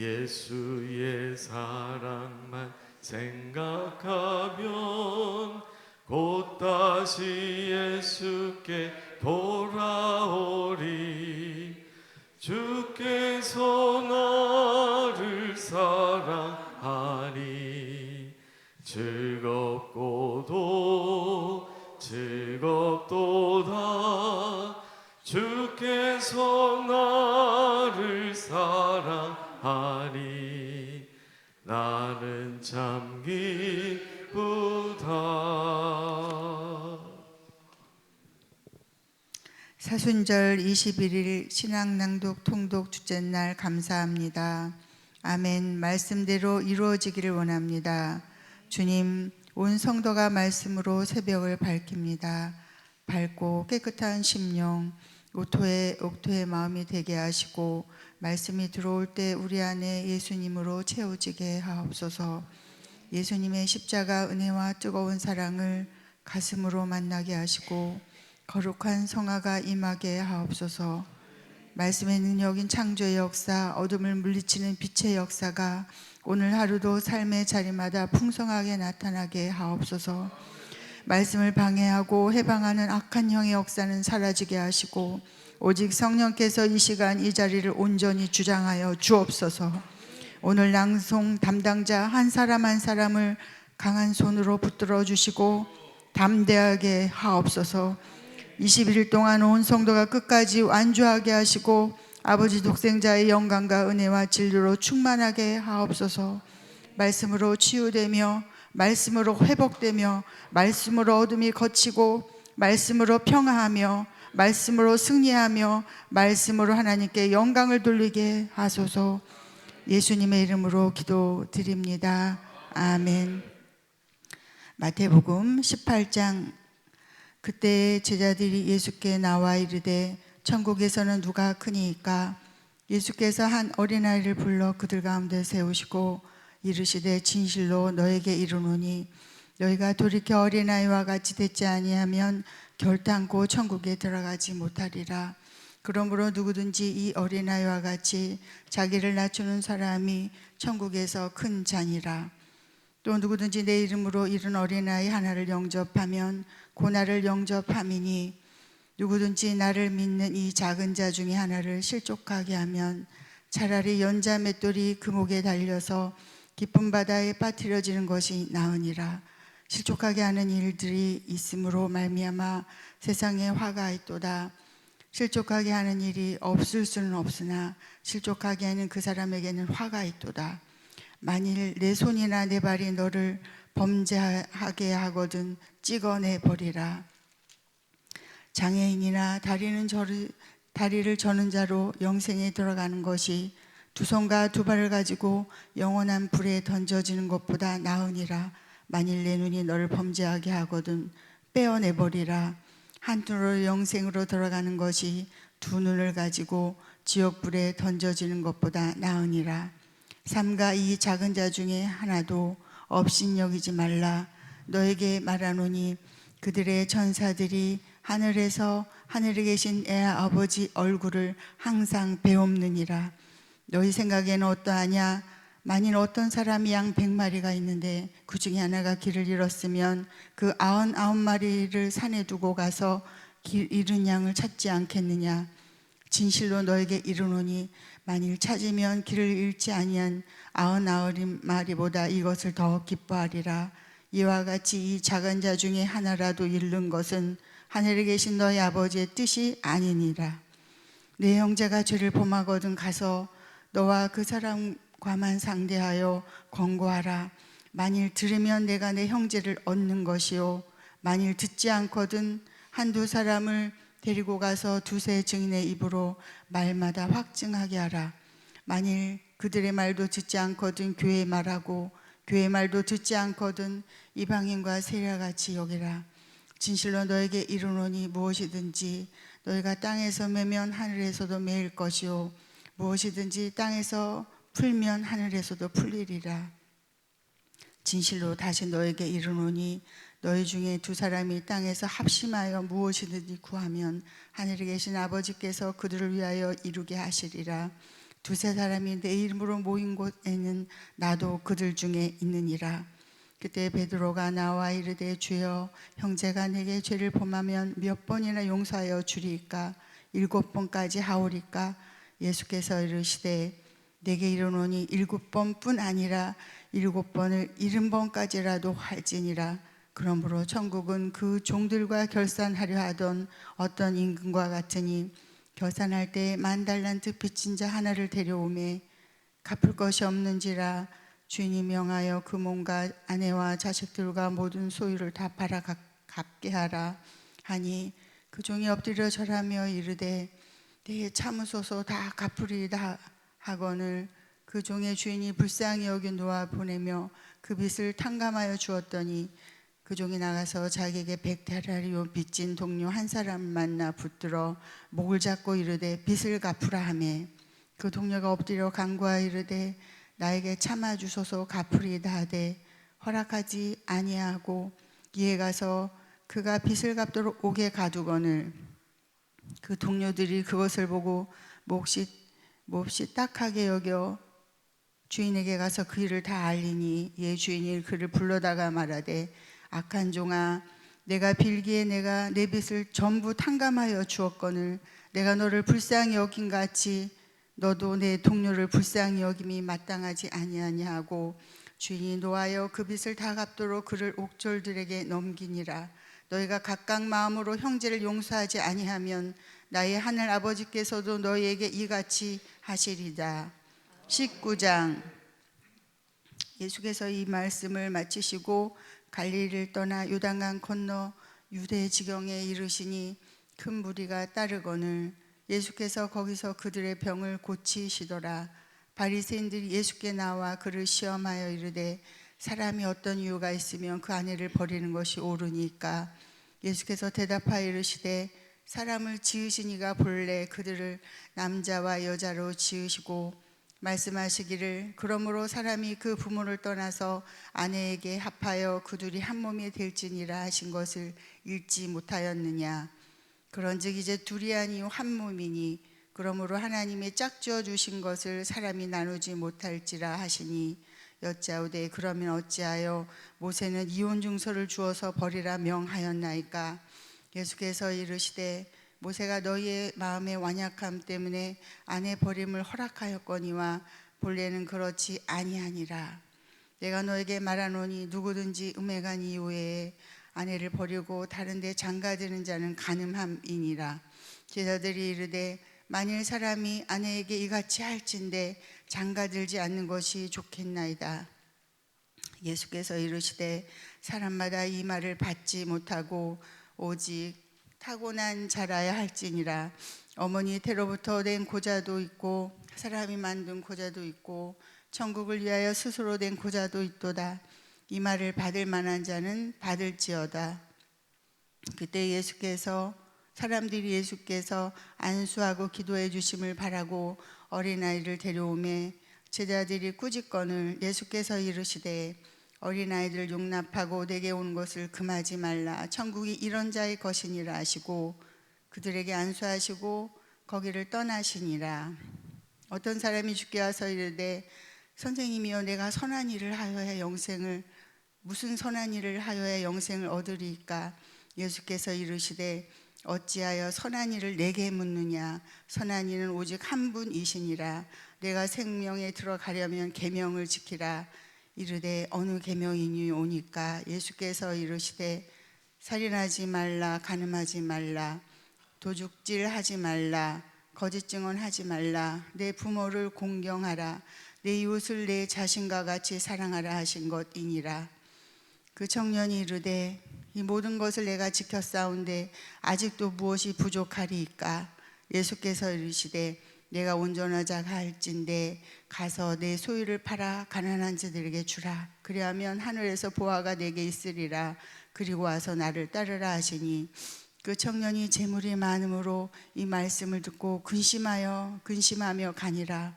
예수의 사랑만 생각하면 곧 다시 예수께 돌아오리. 주께서 나를 사랑하니 즐겁도다. 주께서 나를 사랑하니 나는 참 기쁘다. 사순절 21일 신앙낭독 통독 둘째 날 감사합니다. 아멘. 말씀대로 이루어지기를 원합니다. 주님, 온 성도가 말씀으로 새벽을 밝힙니다. 밝고 깨끗한 심령, 옥토의 마음이 되게 하시고 말씀이 들어올 때 우리 안에 예수님으로 채워지게 하옵소서. 예수님의 십자가 은혜와 뜨거운 사랑을 가슴으로 만나게 하시고 거룩한 성화가 임하게 하옵소서. 말씀의 능력인 창조의 역사, 어둠을 물리치는 빛의 역사가 오늘 하루도 삶의 자리마다 풍성하게 나타나게 하옵소서. 말씀을 방해하고 해방하는 악한 형의 역사는 사라지게 하시고 오직 성령께서 이 시간 이 자리를 온전히 주장하여 주옵소서. 오늘 낭송 담당자 한 사람 한 사람을 강한 손으로 붙들어 주시고 담대하게 하옵소서. 21일 동안 온 성도가 끝까지 완주하게 하시고 아버지 독생자의 영광과 은혜와 진리로 충만하게 하옵소서. 말씀으로 치유되며 말씀으로 회복되며 말씀으로 어둠이 걷히고 말씀으로 평화하며 말씀으로 승리하며 말씀으로 하나님께 영광을 돌리게 하소서. 예수님의 이름으로 기도드립니다. 아멘. 마태복음 18장. 그때 제자들이 예수께 나와 이르되 천국에서는 누가 크니이까? 예수께서 한 어린아이를 불러 그들 가운데 세우시고 이르시되 진실로 너에게 이르노니 너희가 돌이켜 어린아이와 같이 됐지 아니하면 결단코 천국에 들어가지 못하리라. 그러므로 누구든지 이 어린아이와 같이 자기를 낮추는 사람이 천국에서 큰 자니라. 또 누구든지 내 이름으로 이른 어린아이 하나를 영접하면 고나를 영접함이니 누구든지 나를 믿는 이 작은 자 중에 하나를 실족하게 하면 차라리 연자 맷돌이 그 목에 달려서 깊은 바다에 빠뜨려지는 것이 나으니라. 실족하게 하는 일들이 있으므로 말미암아 세상에 화가 있도다. 실족하게 하는 일이 없을 수는 없으나 실족하게 하는 그 사람에게는 화가 있도다. 만일 내 손이나 내 발이 너를 범죄하게 하거든 찍어내 버리라. 장애인이나 다리를 저는 자로 영생에 들어가는 것이 두 손과 두 발을 가지고 영원한 불에 던져지는 것보다 나으니라. 만일 내 눈이 너를 범죄하게 하거든 빼어내 버리라. 한 눈으로 영생으로 들어가는 것이 두 눈을 가지고 지옥불에 던져지는 것보다 나으니라. 삼가 이 작은 자 중에 하나도 업신여기지 말라. 너에게 말하노니 그들의 천사들이 하늘에 계신 애 아버지 얼굴을 항상 배옵느니라. 너희 생각에는 어떠하냐? 만일 어떤 사람이 양 100마리가 있는데 그 중에 하나가 길을 잃었으면 그 99마리를 산에 두고 가서 길 잃은 양을 찾지 않겠느냐? 진실로 너에게 이르노니 만일 찾으면 길을 잃지 아니한 99마리보다 이것을 더 기뻐하리라. 이와 같이 이 작은 자 중에 하나라도 잃는 것은 하늘에 계신 너희 아버지의 뜻이 아니니라. 내 형제가 죄를 범하거든 가서 너와 그 사람과만 상대하여 권고하라. 만일 들으면 내가 내 형제를 얻는 것이요 만일 듣지 않거든 한두 사람을 데리고 가서 두세 증인의 입으로 말마다 확증하게 하라. 만일 그들의 말도 듣지 않거든 교회의 말하고 교회의 말도 듣지 않거든 이방인과 세리와같이 여기라. 진실로 너에게 이르노니 무엇이든지 너희가 땅에서 매면 하늘에서도 매일 것이요 무엇이든지 땅에서 풀면 하늘에서도 풀리리라. 진실로 다시 너에게 이르노니 너희 중에 두 사람이 땅에서 합심하여 무엇이든지 구하면 하늘에 계신 아버지께서 그들을 위하여 이루게 하시리라. 두세 사람이 내 이름으로 모인 곳에는 나도 그들 중에 있느니라. 그때 베드로가 나와 이르되 주여 형제가 내게 죄를 범하면 몇 번이나 용서하여 주리이까 7번까지 하오리까. 예수께서 이르시되 내게 이르노니 7번뿐 아니라 7번을 70번까지라도 할지니라. 그러므로 천국은 그 종들과 결산하려 하던 어떤 임금과 같으니 결산할 때 10,000달란트 빚진 자 하나를 데려오매 갚을 것이 없는지라 주인이 명하여 그 몸과 아내와 자식들과 모든 소유를 다 팔아 갚게 하라 하니 그 종이 엎드려 절하며 이르되 내 참으소서 다 갚으리이다 하거늘 그 종의 주인이 불쌍히 여겨 놓아 보내며 그 빚을 탕감하여 주었더니 그 종이 나가서 자기에게 100데나리온 빚진 동료 한 사람을 만나 붙들어 목을 잡고 이르되 빚을 갚으라 하매 그 동료가 엎드려 간구하여 이르되 나에게 참아 주소서 갚으리이다 하되 허락하지 아니하고 이에 가서 그가 빚을 갚도록 옥에 가두거늘 그 동료들이 그것을 보고 몹시 딱하게 여겨 주인에게 가서 그 일을 다 알리니 이에 주인이 그를 불러다가 말하되 악한 종아 내가 빌기에 내가 내 빚을 전부 탕감하여 주었거늘 내가 너를 불쌍히 여긴 같이 너도 내 동료를 불쌍히 여김이 마땅하지 아니하냐 하고 주인이 노하여 그 빚을 다 갚도록 그를 옥졸들에게 넘기니라. 너희가 각각 마음으로 형제를 용서하지 아니하면 나의 하늘 아버지께서도 너희에게 이같이 하시리다. 19장. 예수께서 이 말씀을 마치시고 갈릴리를 떠나 요단강 건너 유대 지경에 이르시니 큰 무리가 따르거늘 예수께서 거기서 그들의 병을 고치시더라. 바리새인들이 예수께 나와 그를 시험하여 이르되 사람이 어떤 이유가 있으면 그 아내를 버리는 것이 옳으니까. 예수께서 대답하여 이르시되 사람을 지으신 이가 본래 그들을 남자와 여자로 지으시고 말씀하시기를 그러므로 사람이 그 부모를 떠나서 아내에게 합하여 그 둘이 한 몸이 될지니라 하신 것을 읽지 못하였느냐. 그런즉 이제 둘이 아니요 한 몸이니 그러므로 하나님의 짝지어 주신 것을 사람이 나누지 못할지라 하시니 여짜오되 그러면 어찌하여 모세는 이혼 증서를 주어서 버리라 명하였나이까. 예수께서 이르시되 모세가 너희의 마음의 완약함 때문에 아내 버림을 허락하였거니와 본래는 그렇지 아니하니라. 내가 너에게 말하노니 누구든지 음해간 이후에 아내를 버리고 다른 데 장가드는 자는 간음함이니라. 제자들이 이르되 만일 사람이 아내에게 이같이 할진대 장가들지 않는 것이 좋겠나이다. 예수께서 이르시되 사람마다 이 말을 받지 못하고 오직 타고난 자라야 할지니라. 어머니 태로부터 된 고자도 있고 사람이 만든 고자도 있고 천국을 위하여 스스로 된 고자도 있도다. 이 말을 받을 만한 자는 받을지어다. 그때 사람들이 예수께서 안수하고 기도해 주심을 바라고 어린아이를 데려오매 제자들이 꾸짖거늘 예수께서 이르시되 어린아이들 용납하고 내게 오는 것을 금하지 말라. 천국이 이런 자의 것이니라 하시고 그들에게 안수하시고 거기를 떠나시니라. 어떤 사람이 주께 와서 이르되 선생님이여 내가 선한 일을 하여야 영생을 무슨 선한 일을 하여야 영생을 얻으리이까. 예수께서 이르시되 어찌하여 선한 일을 내게 묻느냐. 선한 이는 오직 한 분이시니라. 내가 생명에 들어가려면 계명을 지키라. 이르되 어느 계명이니 오니까. 예수께서 이르시되 살인하지 말라, 간음하지 말라, 도둑질하지 말라, 거짓 증언하지 말라, 내 부모를 공경하라, 내 이웃을 내 자신과 같이 사랑하라 하신 것이니라. 그 청년이 이르되 이 모든 것을 내가 지켰사온데 아직도 무엇이 부족하리이까. 예수께서 이르시되 내가 온전하자 할진대 가서 내 소유를 팔아 가난한 자들에게 주라. 그리하면 하늘에서 보화가 내게 있으리라. 그리고 와서 나를 따르라 하시니 그 청년이 재물이 많음으로 이 말씀을 듣고 근심하며 가니라.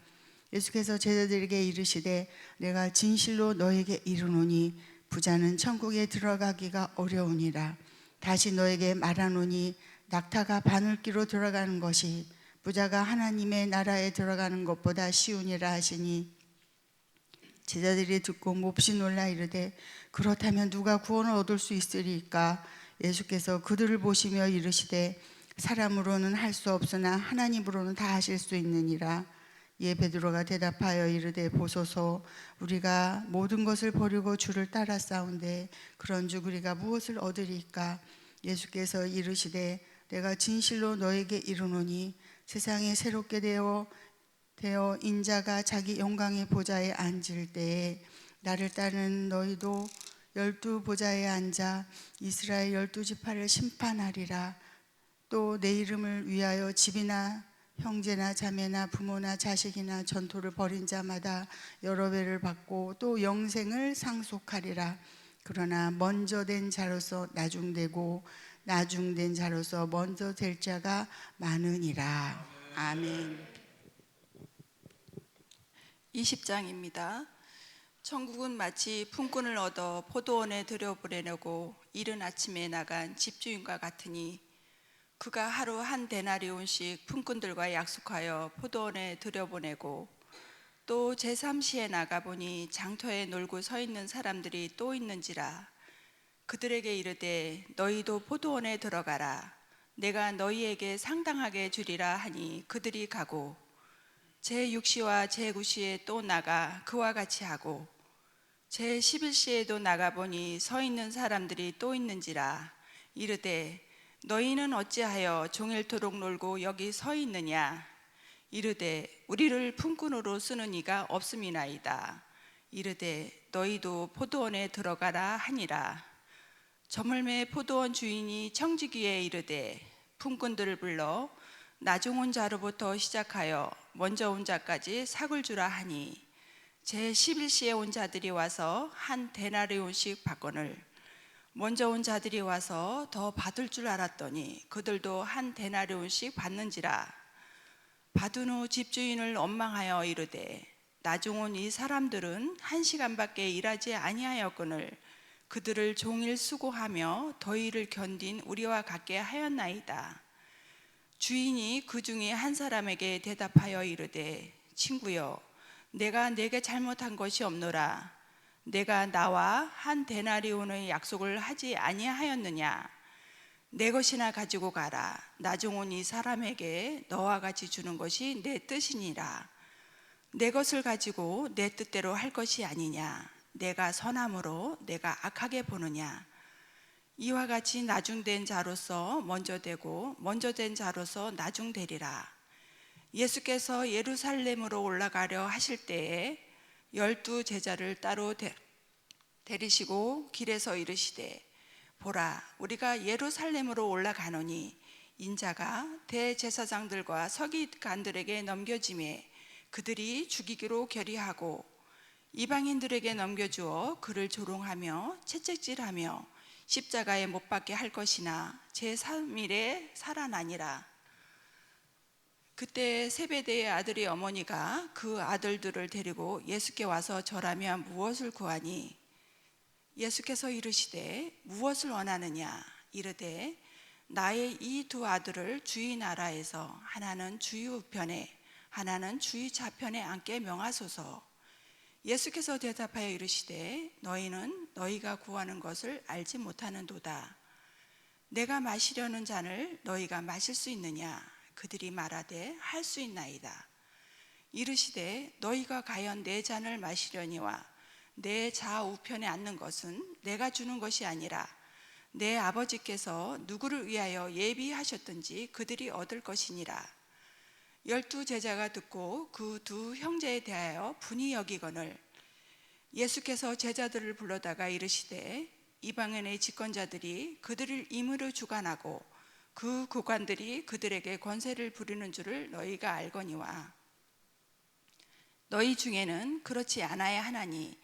예수께서 제자들에게 이르시되 내가 진실로 너에게 이르노니 부자는 천국에 들어가기가 어려우니라. 다시 너에게 말하노니 낙타가 바늘기로 들어가는 것이 부자가 하나님의 나라에 들어가는 것보다 쉬우니라 하시니 제자들이 듣고 몹시 놀라 이르되 그렇다면 누가 구원을 얻을 수 있으리까? 예수께서 그들을 보시며 이르시되 사람으로는 할 수 없으나 하나님으로는 다 하실 수 있느니라. 이에 베드로가 대답하여 이르되 보소서, 우리가 모든 것을 버리고 주를 따라 싸운데 그런즉 우리가 무엇을 얻으리까? 예수께서 이르시되 내가 진실로 너에게 이르노니 세상에 새롭게 되어 인자가 자기 영광의 보좌에 앉을 때에 나를 따르는 너희도 12보좌에 앉아 이스라엘 12지파를 심판하리라. 또 내 이름을 위하여 집이나 형제나 자매나 부모나 자식이나 전토를 벌인 자마다 여러 배를 받고 또 영생을 상속하리라. 그러나 먼저 된 자로서 나중되고 나중된 자로서 먼저 될 자가 많으니라. 아멘. 20장입니다. 천국은 마치 품꾼을 얻어 포도원에 들여보내려고 이른 아침에 나간 집주인과 같으니 그가 하루 한 데나리온씩 품꾼들과 약속하여 포도원에 들여보내고 또 제3시에 나가보니 장터에 놀고 서 있는 사람들이 또 있는지라. 그들에게 이르되 너희도 포도원에 들어가라. 내가 너희에게 상당하게 주리라 하니 그들이 가고 제6시와 제9시에 또 나가 그와 같이 하고 제11시에도 나가보니 서 있는 사람들이 또 있는지라. 이르되 너희는 어찌하여 종일토록 놀고 여기 서 있느냐? 이르되 우리를 품꾼으로 쓰는 이가 없음이나이다. 이르되 너희도 포도원에 들어가라 하니라. 저물매 포도원 주인이 청지기에 이르되 품꾼들을 불러 나중 온 자로부터 시작하여 먼저 온 자까지 삭을 주라 하니 제11시에 온 자들이 와서 한 데나리온씩 받거늘 먼저 온 자들이 와서 더 받을 줄 알았더니 그들도 한 데나리온씩 받는지라. 받은 후 집주인을 원망하여 이르되 나중 온 이 사람들은 1시간밖에 일하지 아니하였거늘 그들을 종일 수고하며 더위를 견딘 우리와 같게 하였나이다. 주인이 그 중에 한 사람에게 대답하여 이르되 친구여, 내가 내게 잘못한 것이 없노라. 내가 나와 한 데나리온의 약속을 하지 아니하였느냐? 내 것이나 가지고 가라. 나중 온 이 사람에게 너와 같이 주는 것이 내 뜻이니라. 내 것을 가지고 내 뜻대로 할 것이 아니냐? 내가 선함으로 내가 악하게 보느냐? 이와 같이 나중된 자로서 먼저 되고 먼저 된 자로서 나중되리라. 예수께서 예루살렘으로 올라가려 하실 때에 12 제자를 따로 데리시고 길에서 이르시되 보라, 우리가 예루살렘으로 올라가노니 인자가 대제사장들과 서기관들에게 넘겨짐에 그들이 죽이기로 결의하고 이방인들에게 넘겨주어 그를 조롱하며 채찍질하며 십자가에 못 박게 할 것이나 제3일에 살아나니라. 그때 세베대의 아들의 어머니가 그 아들들을 데리고 예수께 와서 절하며 무엇을 구하니 예수께서 이르시되 무엇을 원하느냐? 이르되 나의 이 두 아들을 주의 나라에서 하나는 주의 우편에 하나는 주의 좌편에 앉게 명하소서. 예수께서 대답하여 이르시되 너희는 너희가 구하는 것을 알지 못하는도다. 내가 마시려는 잔을 너희가 마실 수 있느냐? 그들이 말하되 할 수 있나이다. 이르시되 너희가 과연 내 잔을 마시려니와 내 좌우편에 앉는 것은 내가 주는 것이 아니라 내 아버지께서 누구를 위하여 예비하셨든지 그들이 얻을 것이니라. 12 제자가 듣고 그 두 형제에 대하여 분이 여기거늘 예수께서 제자들을 불러다가 이르시되 이방인의 집권자들이 그들을 임의로 주관하고 그 고관들이 그들에게 권세를 부리는 줄을 너희가 알거니와 너희 중에는 그렇지 않아야 하나니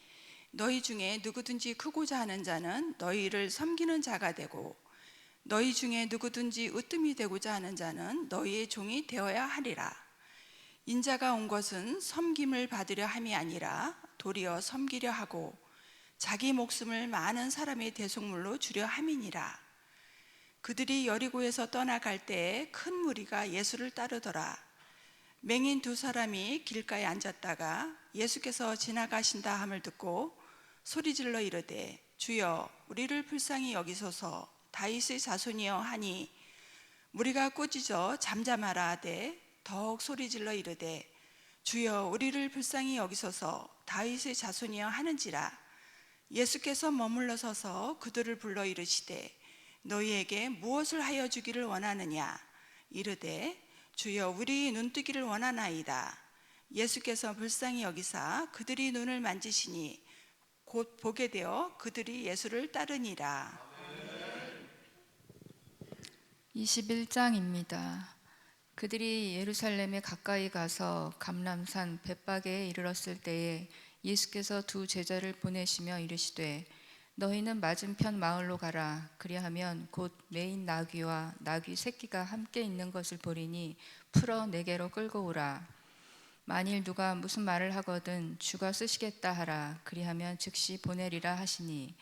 너희 중에 누구든지 크고자 하는 자는 너희를 섬기는 자가 되고 너희 중에 누구든지 으뜸이 되고자 하는 자는 너희의 종이 되어야 하리라. 인자가 온 것은 섬김을 받으려 함이 아니라 도리어 섬기려 하고 자기 목숨을 많은 사람의 대속물로 주려 함이니라. 그들이 여리고에서 떠나갈 때에 큰 무리가 예수를 따르더라. 맹인 두 사람이 길가에 앉았다가 예수께서 지나가신다 함을 듣고 소리질러 이르되 주여 우리를 불쌍히 여기소서 다윗의 자손이여 하니 무리가 꾸짖어 잠잠하라 하되 더욱 소리질러 이르되 주여 우리를 불쌍히 여기소서 다윗의 자손이여 하는지라. 예수께서 머물러 서서 그들을 불러 이르시되 너희에게 무엇을 하여 주기를 원하느냐. 이르되 주여 우리 눈뜨기를 원하나이다. 예수께서 불쌍히 여기사 그들이 눈을 만지시니 곧 보게 되어 그들이 예수를 따르니라. 21장입니다. 그들이 예루살렘에 가까이 가서 감람산 벳바게에 이르렀을 때에 예수께서 두 제자를 보내시며 이르시되 너희는 맞은편 마을로 가라. 그리하면 곧 매인 나귀와 나귀 새끼가 함께 있는 것을 보리니 풀어 내게로 끌고 오라. 만일 누가 무슨 말을 하거든 주가 쓰시겠다 하라. 그리하면 즉시 보내리라 하시니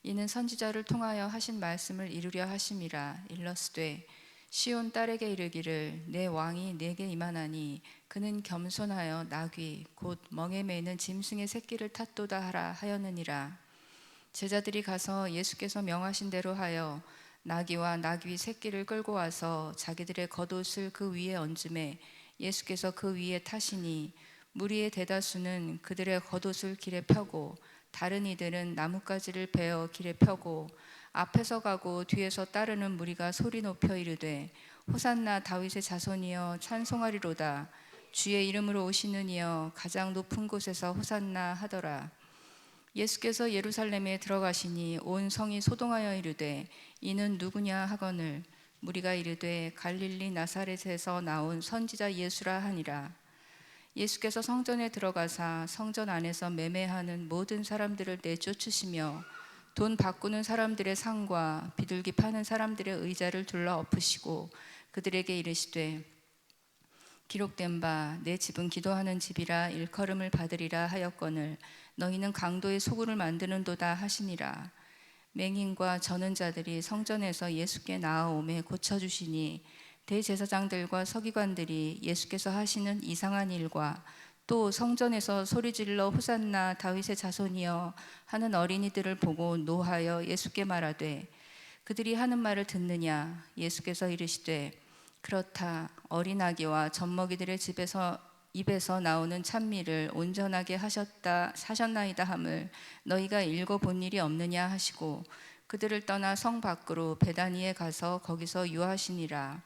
이는 선지자를 통하여 하신 말씀을 이루려 하심이라. 일러스되 시온 딸에게 이르기를 내 왕이 내게 임하나니 그는 겸손하여 나귀 곧 멍에 매는 짐승의 새끼를 탔도다 하라 하였느니라. 제자들이 가서 예수께서 명하신 대로 하여 나귀와 나귀 새끼를 끌고 와서 자기들의 겉옷을 그 위에 얹음에 예수께서 그 위에 타시니 무리의 대다수는 그들의 겉옷을 길에 펴고 다른 이들은 나뭇가지를 베어 길에 펴고 앞에서 가고 뒤에서 따르는 무리가 소리 높여 이르되 호산나 다윗의 자손이여 찬송하리로다. 주의 이름으로 오시는 이여 가장 높은 곳에서 호산나 하더라. 예수께서 예루살렘에 들어가시니 온 성이 소동하여 이르되 이는 누구냐 하거늘 무리가 이르되 갈릴리 나사렛에서 나온 선지자 예수라 하니라. 예수께서 성전에 들어가사 성전 안에서 매매하는 모든 사람들을 내쫓으시며 돈 바꾸는 사람들의 상과 비둘기 파는 사람들의 의자를 둘러 엎으시고 그들에게 이르시되 기록된 바 내 집은 기도하는 집이라 일컬음을 받으리라 하였거늘 너희는 강도의 소굴을 만드는도다 하시니라. 맹인과 저는 자들이 성전에서 예수께 나아오매 고쳐주시니 대제사장들과 서기관들이 예수께서 하시는 이상한 일과 또 성전에서 소리질러 호산나 다윗의 자손이여 하는 어린이들을 보고 노하여 예수께 말하되 그들이 하는 말을 듣느냐. 예수께서 이르시되 그렇다. 어린 아기와 젖먹이들의 입에서 나오는 찬미를 온전하게 사셨나이다 함을 너희가 읽어본 일이 없느냐 하시고 그들을 떠나 성 밖으로 베다니에 가서 거기서 유하시니라.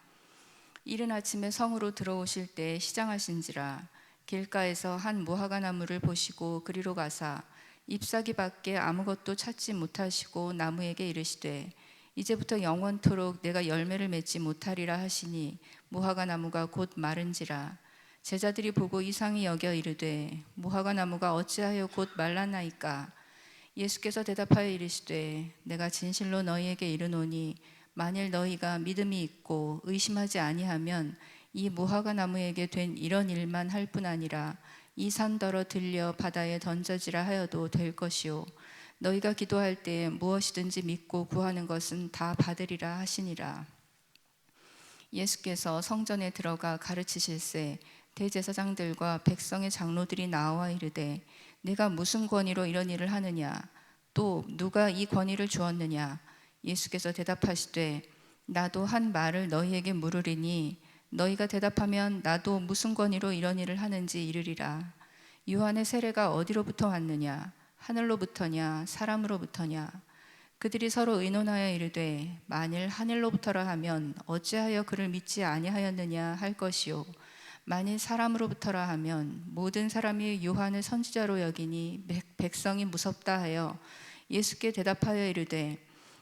이른 아침에 성으로 들어오실 때 시장하신지라. 길가에서 한 무화과 나무를 보시고 그리로 가사 잎사귀밖에 아무것도 찾지 못하시고 나무에게 이르시되 이제부터 영원토록 내가 열매를 맺지 못하리라 하시니 무화과 나무가 곧 마른지라. 제자들이 보고 이상히 여겨 이르되 무화과 나무가 어찌하여 곧 말랐나이까. 예수께서 대답하여 이르시되 내가 진실로 너희에게 이르노니 만일 너희가 믿음이 있고 의심하지 아니하면 이 무화과 나무에게 된 이런 일만 할 뿐 아니라 이 산더러 들려 바다에 던져지라 하여도 될 것이요 너희가 기도할 때 무엇이든지 믿고 구하는 것은 다 받으리라 하시니라. 예수께서 성전에 들어가 가르치실새 대제사장들과 백성의 장로들이 나와 이르되 내가 무슨 권위로 이런 일을 하느냐. 또 누가 이 권위를 주었느냐. 예수께서 대답하시되 나도 한 말을 너희에게 물으리니 너희가 대답하면 나도 무슨 권위로 이런 일을 하는지 이르리라. 요한의 세례가 어디로부터 왔느냐. 하늘로부터냐 사람으로부터냐. 그들이 서로 의논하여 이르되 만일 하늘로부터라 하면 어찌하여 그를 믿지 아니하였느냐 할 것이요 만일 사람으로부터라 하면 모든 사람이 요한을 선지자로 여기니 백성이 무섭다 하여 예수께 대답하여 이르되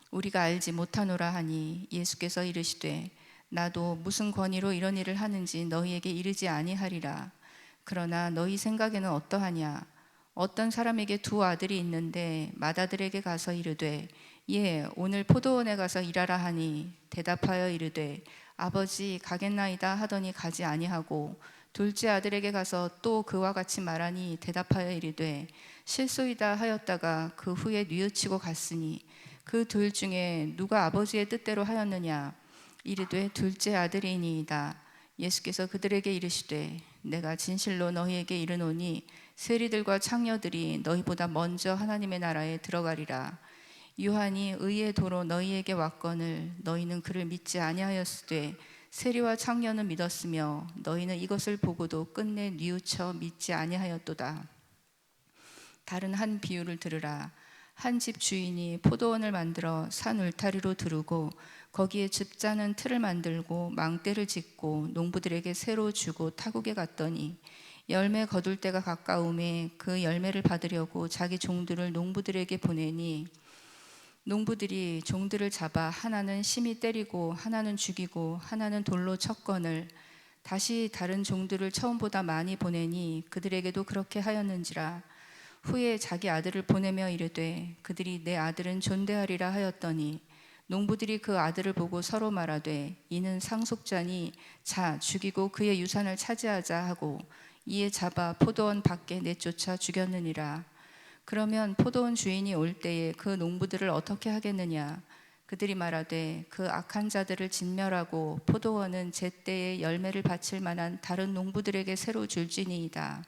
우리가 알지 못하노라 하니 예수께서 이르시되 나도 무슨 권위로 이런 일을 하는지 너희에게 이르지 아니하리라. 그러나 너희 생각에는 어떠하냐. 어떤 사람에게 두 아들이 있는데 맏아들에게 가서 이르되 예 오늘 포도원에 가서 일하라 하니 대답하여 이르되 아버지 가겠나이다 하더니 가지 아니하고 둘째 아들에게 가서 또 그와 같이 말하니 대답하여 이르되 실소이다 하였다가 그 후에 뉘우치고 갔으니 그 둘 중에 누가 아버지의 뜻대로 하였느냐. 이르되 둘째 아들이니이다. 예수께서 그들에게 이르시되 내가 진실로 너희에게 이르노니 세리들과 창녀들이 너희보다 먼저 하나님의 나라에 들어가리라. 요한이 의의 도로 너희에게 왔거늘 너희는 그를 믿지 아니하였으되 세리와 창녀는 믿었으며 너희는 이것을 보고도 끝내 뉘우쳐 믿지 아니하였도다. 다른 한 비유를 들으라. 한 집 주인이 포도원을 만들어 산 울타리로 두르고 거기에 즙 짜는 틀을 만들고 망대를 짓고 농부들에게 새로 주고 타국에 갔더니 열매 거둘 때가 가까움에 그 열매를 받으려고 자기 종들을 농부들에게 보내니 농부들이 종들을 잡아 하나는 심히 때리고 하나는 죽이고 하나는 돌로 쳤거늘 다시 다른 종들을 처음보다 많이 보내니 그들에게도 그렇게 하였는지라. 후에 자기 아들을 보내며 이르되 그들이 내 아들은 존대하리라 하였더니 농부들이 그 아들을 보고 서로 말하되 이는 상속자니 자 죽이고 그의 유산을 차지하자 하고 이에 잡아 포도원 밖에 내쫓아 죽였느니라. 그러면 포도원 주인이 올 때에 그 농부들을 어떻게 하겠느냐? 그들이 말하되 그 악한 자들을 진멸하고 포도원은 제때에 열매를 바칠 만한 다른 농부들에게 새로 줄지니이다.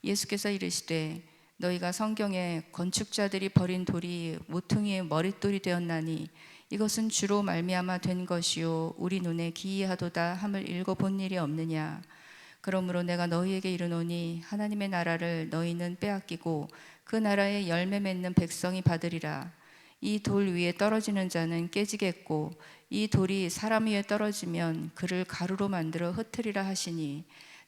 예수께서 이르시되 너희가 성경에 건축자들이 버린 돌이 모퉁이의 머릿돌이 되었나니 이것은 주로 말미암아 된 것이요 우리 눈에 기이하도다 함을 읽어본 일이 없느냐. 그러므로 내가 너희에게 이르노니 하나님의 나라를 너희는 빼앗기고 그 나라의 열매 맺는 백성이 받으리라. 이 돌 위에 떨어지는 자는 깨지겠고 이 돌이 사람 위에 떨어지면 그를 가루로 만들어 흩으리라 하시니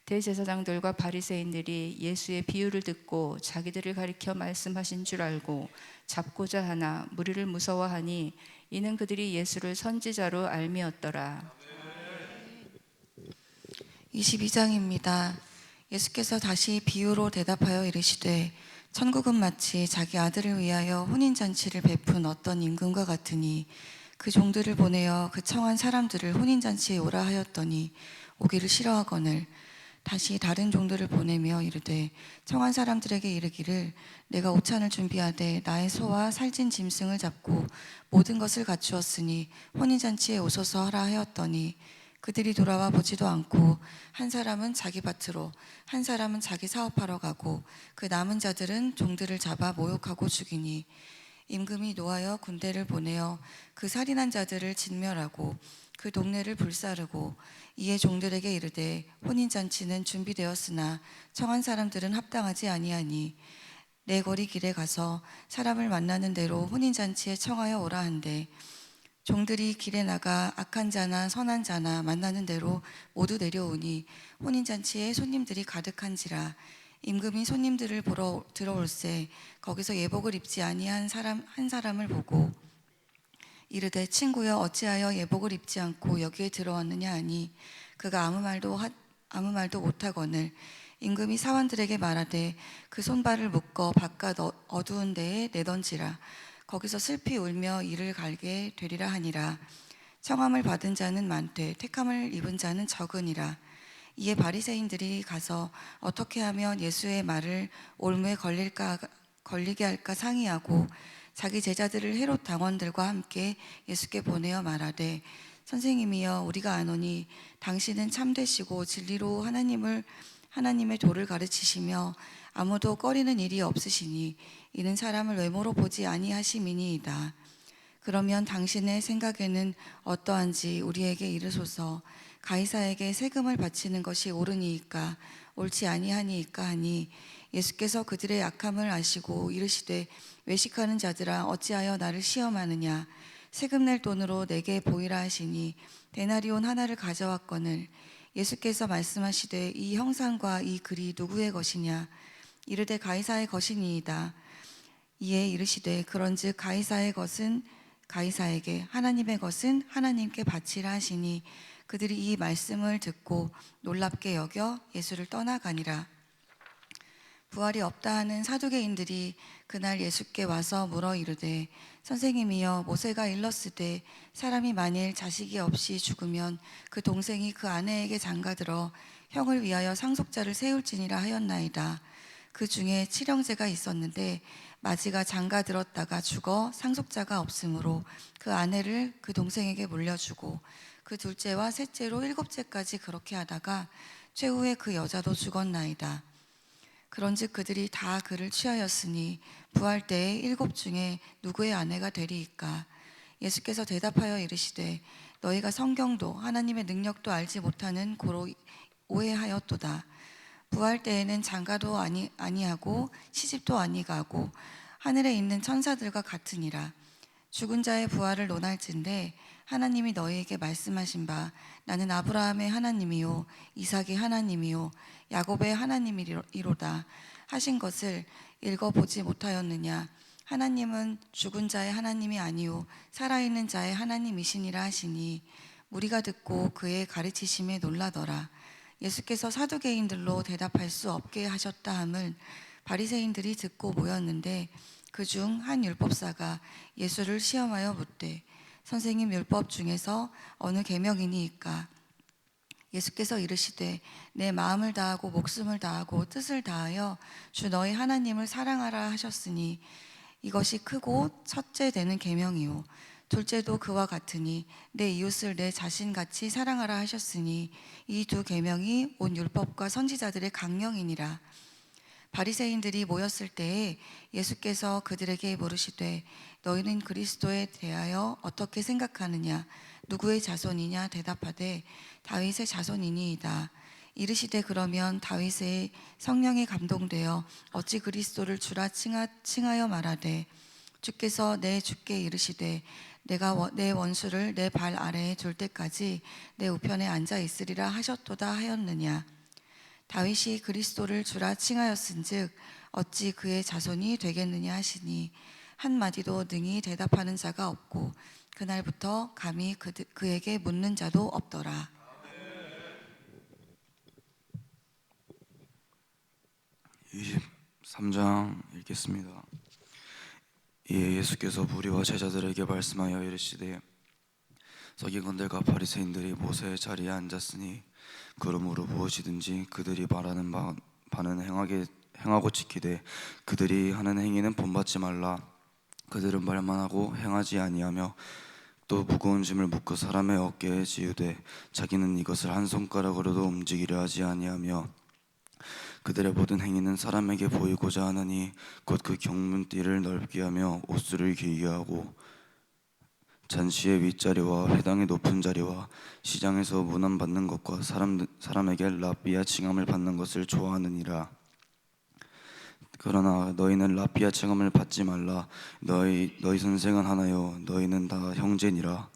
대제사장들과 바리새인들이 예수의 비유를 듣고 자기들을 가리켜 말씀하신 줄 알고 잡고자 하나 무리를 무서워하니 이는 그들이 예수를 선지자로 알미었더라. 22장입니다. 예수께서 다시 비유로 대답하여 이르시되 천국은 마치 자기 아들을 위하여 혼인잔치를 베푼 어떤 임금과 같으니 그 종들을 보내어 그 청한 사람들을 혼인잔치에 오라 하였더니 오기를 싫어하거늘 다시 다른 종들을 보내며 이르되 청한 사람들에게 이르기를 내가 오찬을 준비하되 나의 소와 살찐 짐승을 잡고 모든 것을 갖추었으니 혼인잔치에 오소서 하라 하였더니 그들이 돌아와 보지도 않고 한 사람은 자기 밭으로 한 사람은 자기 사업하러 가고 그 남은 자들은 종들을 잡아 모욕하고 죽이니 임금이 노하여 군대를 보내어 그 살인한 자들을 진멸하고 그 동네를 불사르고 이에 종들에게 이르되 혼인잔치는 준비되었으나 청한 사람들은 합당하지 아니하니 내 거리 길에 가서 사람을 만나는 대로 혼인잔치에 청하여 오라 한대 종들이 길에 나가 악한 자나 선한 자나 만나는 대로 모두 내려오니 혼인잔치에 손님들이 가득한지라. 임금이 손님들을 보러 들어올새 거기서 예복을 입지 아니한 한 사람을 보고 이르되 친구여 어찌하여 예복을 입지 않고 여기에 들어왔느냐 하니 그가 아무 말도 못하거늘 임금이 사원들에게 말하되 그 손발을 묶어 바깥 어두운 데에 내던지라. 거기서 슬피 울며 이를 갈게 되리라 하니라. 청함을 받은 자는 많되 택함을 입은 자는 적으니라. 이에 바리새인들이 가서 어떻게 하면 예수의 말을 올무에 걸리게 할까 상의하고 자기 제자들을 헤롯 당원들과 함께 예수께 보내어 말하되 선생님이여 우리가 아노니 당신은 참되시고 진리로 하나님의 도를 가르치시며 아무도 꺼리는 일이 없으시니 이는 사람을 외모로 보지 아니하심이니이다. 그러면 당신의 생각에는 어떠한지 우리에게 이르소서. 가이사에게 세금을 바치는 것이 옳으니이까 옳지 아니하니이까 하니 예수께서 그들의 약함을 아시고 이르시되 외식하는 자들아 어찌하여 나를 시험하느냐. 세금 낼 돈으로 내게 보이라 하시니 데나리온 하나를 가져왔거늘 예수께서 말씀하시되 이 형상과 이 글이 누구의 것이냐. 이르되 가이사의 것이니이다. 이에 이르시되 그런즉 가이사의 것은 가이사에게 하나님의 것은 하나님께 바치라 하시니 그들이 이 말씀을 듣고 놀랍게 여겨 예수를 떠나가니라. 부활이 없다 하는 사두개인들이 그날 예수께 와서 물어 이르되 선생님이여 모세가 일렀으되 사람이 만일 자식이 없이 죽으면 그 동생이 그 아내에게 장가들어 형을 위하여 상속자를 세울지니라 하였나이다. 그 중에 칠형제가 있었는데 마지가 장가들었다가 죽어 상속자가 없으므로 그 아내를 그 동생에게 물려주고 그 둘째와 셋째로 일곱째까지 그렇게 하다가 최후에 그 여자도 죽었나이다. 그런즉 그들이 다 그를 취하였으니 부활 때에 7 중에 누구의 아내가 되리이까? 예수께서 대답하여 이르시되 너희가 성경도 하나님의 능력도 알지 못하는 고로 오해하였도다. 부활 때에는 장가도 아니하고 시집도 아니가고 하늘에 있는 천사들과 같으니라. 죽은 자의 부활을 논할진대 하나님이 너희에게 말씀하신 바 나는 아브라함의 하나님이요 이삭의 하나님이요 야곱의 하나님이로다 하신 것을 읽어보지 못하였느냐? 하나님은 죽은 자의 하나님이 아니요 살아있는 자의 하나님이시니라 하시니 무리가 듣고 그의 가르치심에 놀라더라. 예수께서 사두개인들로 대답할 수 없게 하셨다 함을 바리새인들이 듣고 모였는데 그중 한 율법사가 예수를 시험하여 묻되 선생님, 율법 중에서 어느 계명이니이까? 예수께서 이르시되 내 마음을 다하고 목숨을 다하고 뜻을 다하여 주 너희 하나님을 사랑하라 하셨으니 이것이 크고 첫째 되는 계명이요 둘째도 그와 같으니 내 이웃을 내 자신같이 사랑하라 하셨으니 이 2 계명이 온 율법과 선지자들의 강령이니라. 바리새인들이 모였을 때에 예수께서 그들에게 물으시되 너희는 그리스도에 대하여 어떻게 생각하느냐? 누구의 자손이냐? 대답하되 다윗의 자손이니이다. 이르시되 그러면 다윗의 성령에 감동되어 어찌 그리스도를 주라 칭하여 말하되 주께서 내 주께 이르시되 내가 내 원수를 내 발 아래에 둘 때까지 내 우편에 앉아 있으리라 하셨도다 하였느냐? 다윗이 그리스도를 주라 칭하였은즉 어찌 그의 자손이 되겠느냐 하시니 한마디도 능히 대답하는 자가 없고 그날부터 감히 그에게 묻는 자도 없더라. 이 23장 읽겠습니다. 이에 예수께서 무리와 제자들에게 말씀하여 이르시되 서기관들과 바리새인들이 모세의 자리에 앉았으니 그러므로 무엇이든지 그들이 말하는 바는 행하고 지키되 그들이 하는 행위는 본받지 말라. 그들은 말만 하고 행하지 아니하며 또 무거운 짐을 묶어 사람의 어깨에 지우되 자기는 이것을 한 손가락으로도 움직이려 하지 아니하며 그들의 모든 행위는 사람에게 보이고자 하느니 곧 그 경문띠를 넓게 하며 옷수를 길게 하고 잔시의 윗자리와 회당의 높은 자리와 시장에서 문안 받는 것과 사람에게 랍비아 칭함을 받는 것을 좋아하느니라. 그러나 너희는 랍비아 칭함을 받지 말라. 너희 선생은 하나요 너희는 다 형제니라.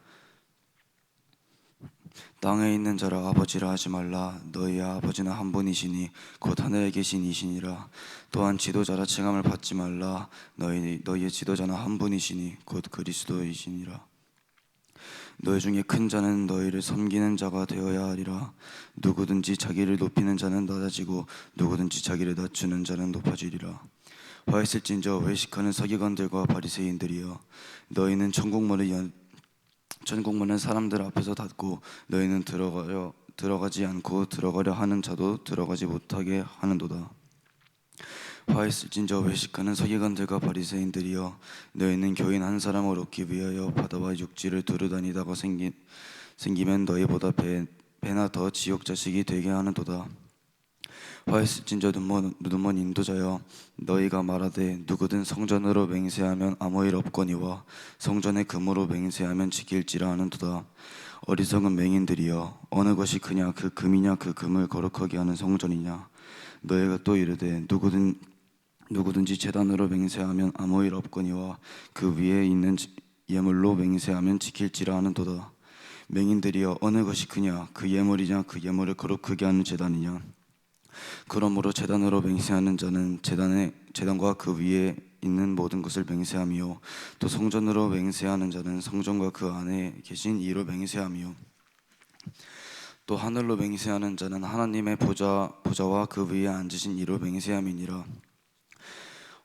땅에 있는 자라 아버지라 하지 말라. 너희의 아버지는 한 분이시니 곧 하늘에 계신 이시니라. 또한 지도자라 칭함을 받지 말라. 너희의 지도자는 한 분이시니 곧 그리스도이시니라. 너희 중에 큰 자는 너희를 섬기는 자가 되어야 하리라. 누구든지 자기를 높이는 자는 낮아지고 누구든지 자기를 낮추는 자는 높아지리라. 화 있을진저 외식하는 서기관들과 바리새인들이여, 너희는 천국문은 사람들 앞에서 닫고 너희는 들어가지 않고 들어가려 하는 자도 들어가지 못하게 하는도다. 화 있을진저 외식하는 서기관들과 바리새인들이여, 너희는 교인 한 사람을 얻기 위하여 바다와 육지를 두루다니다가 생기면 너희보다 배나 더 지옥 자식이 되게 하는도다. 화 있을진저 눈먼 인도자여, 너희가 말하되 누구든 성전으로 맹세하면 아무 일 없거니와 성전의 금으로 맹세하면 지킬지라 하는도다. 어리석은 맹인들이여, 어느 것이 크냐, 그 금이냐 그 금을 거룩하게 하는 성전이냐? 너희가 또 이르되 누구든지 제단으로 맹세하면 아무 일 없거니와 그 위에 있는 예물로 맹세하면 지킬지라 하는도다. 맹인들이여, 어느 것이 크냐, 그 예물이냐 그 예물을 거룩하게 하는 제단이냐? 그러므로 제단으로 맹세하는 자는 제단과 그 위에 있는 모든 것을 맹세하며, 또 성전으로 맹세하는 자는 성전과 그 안에 계신 이로 맹세하며, 또 하늘로 맹세하는 자는 하나님의 보좌와 그 위에 앉으신 이로 맹세함이니라.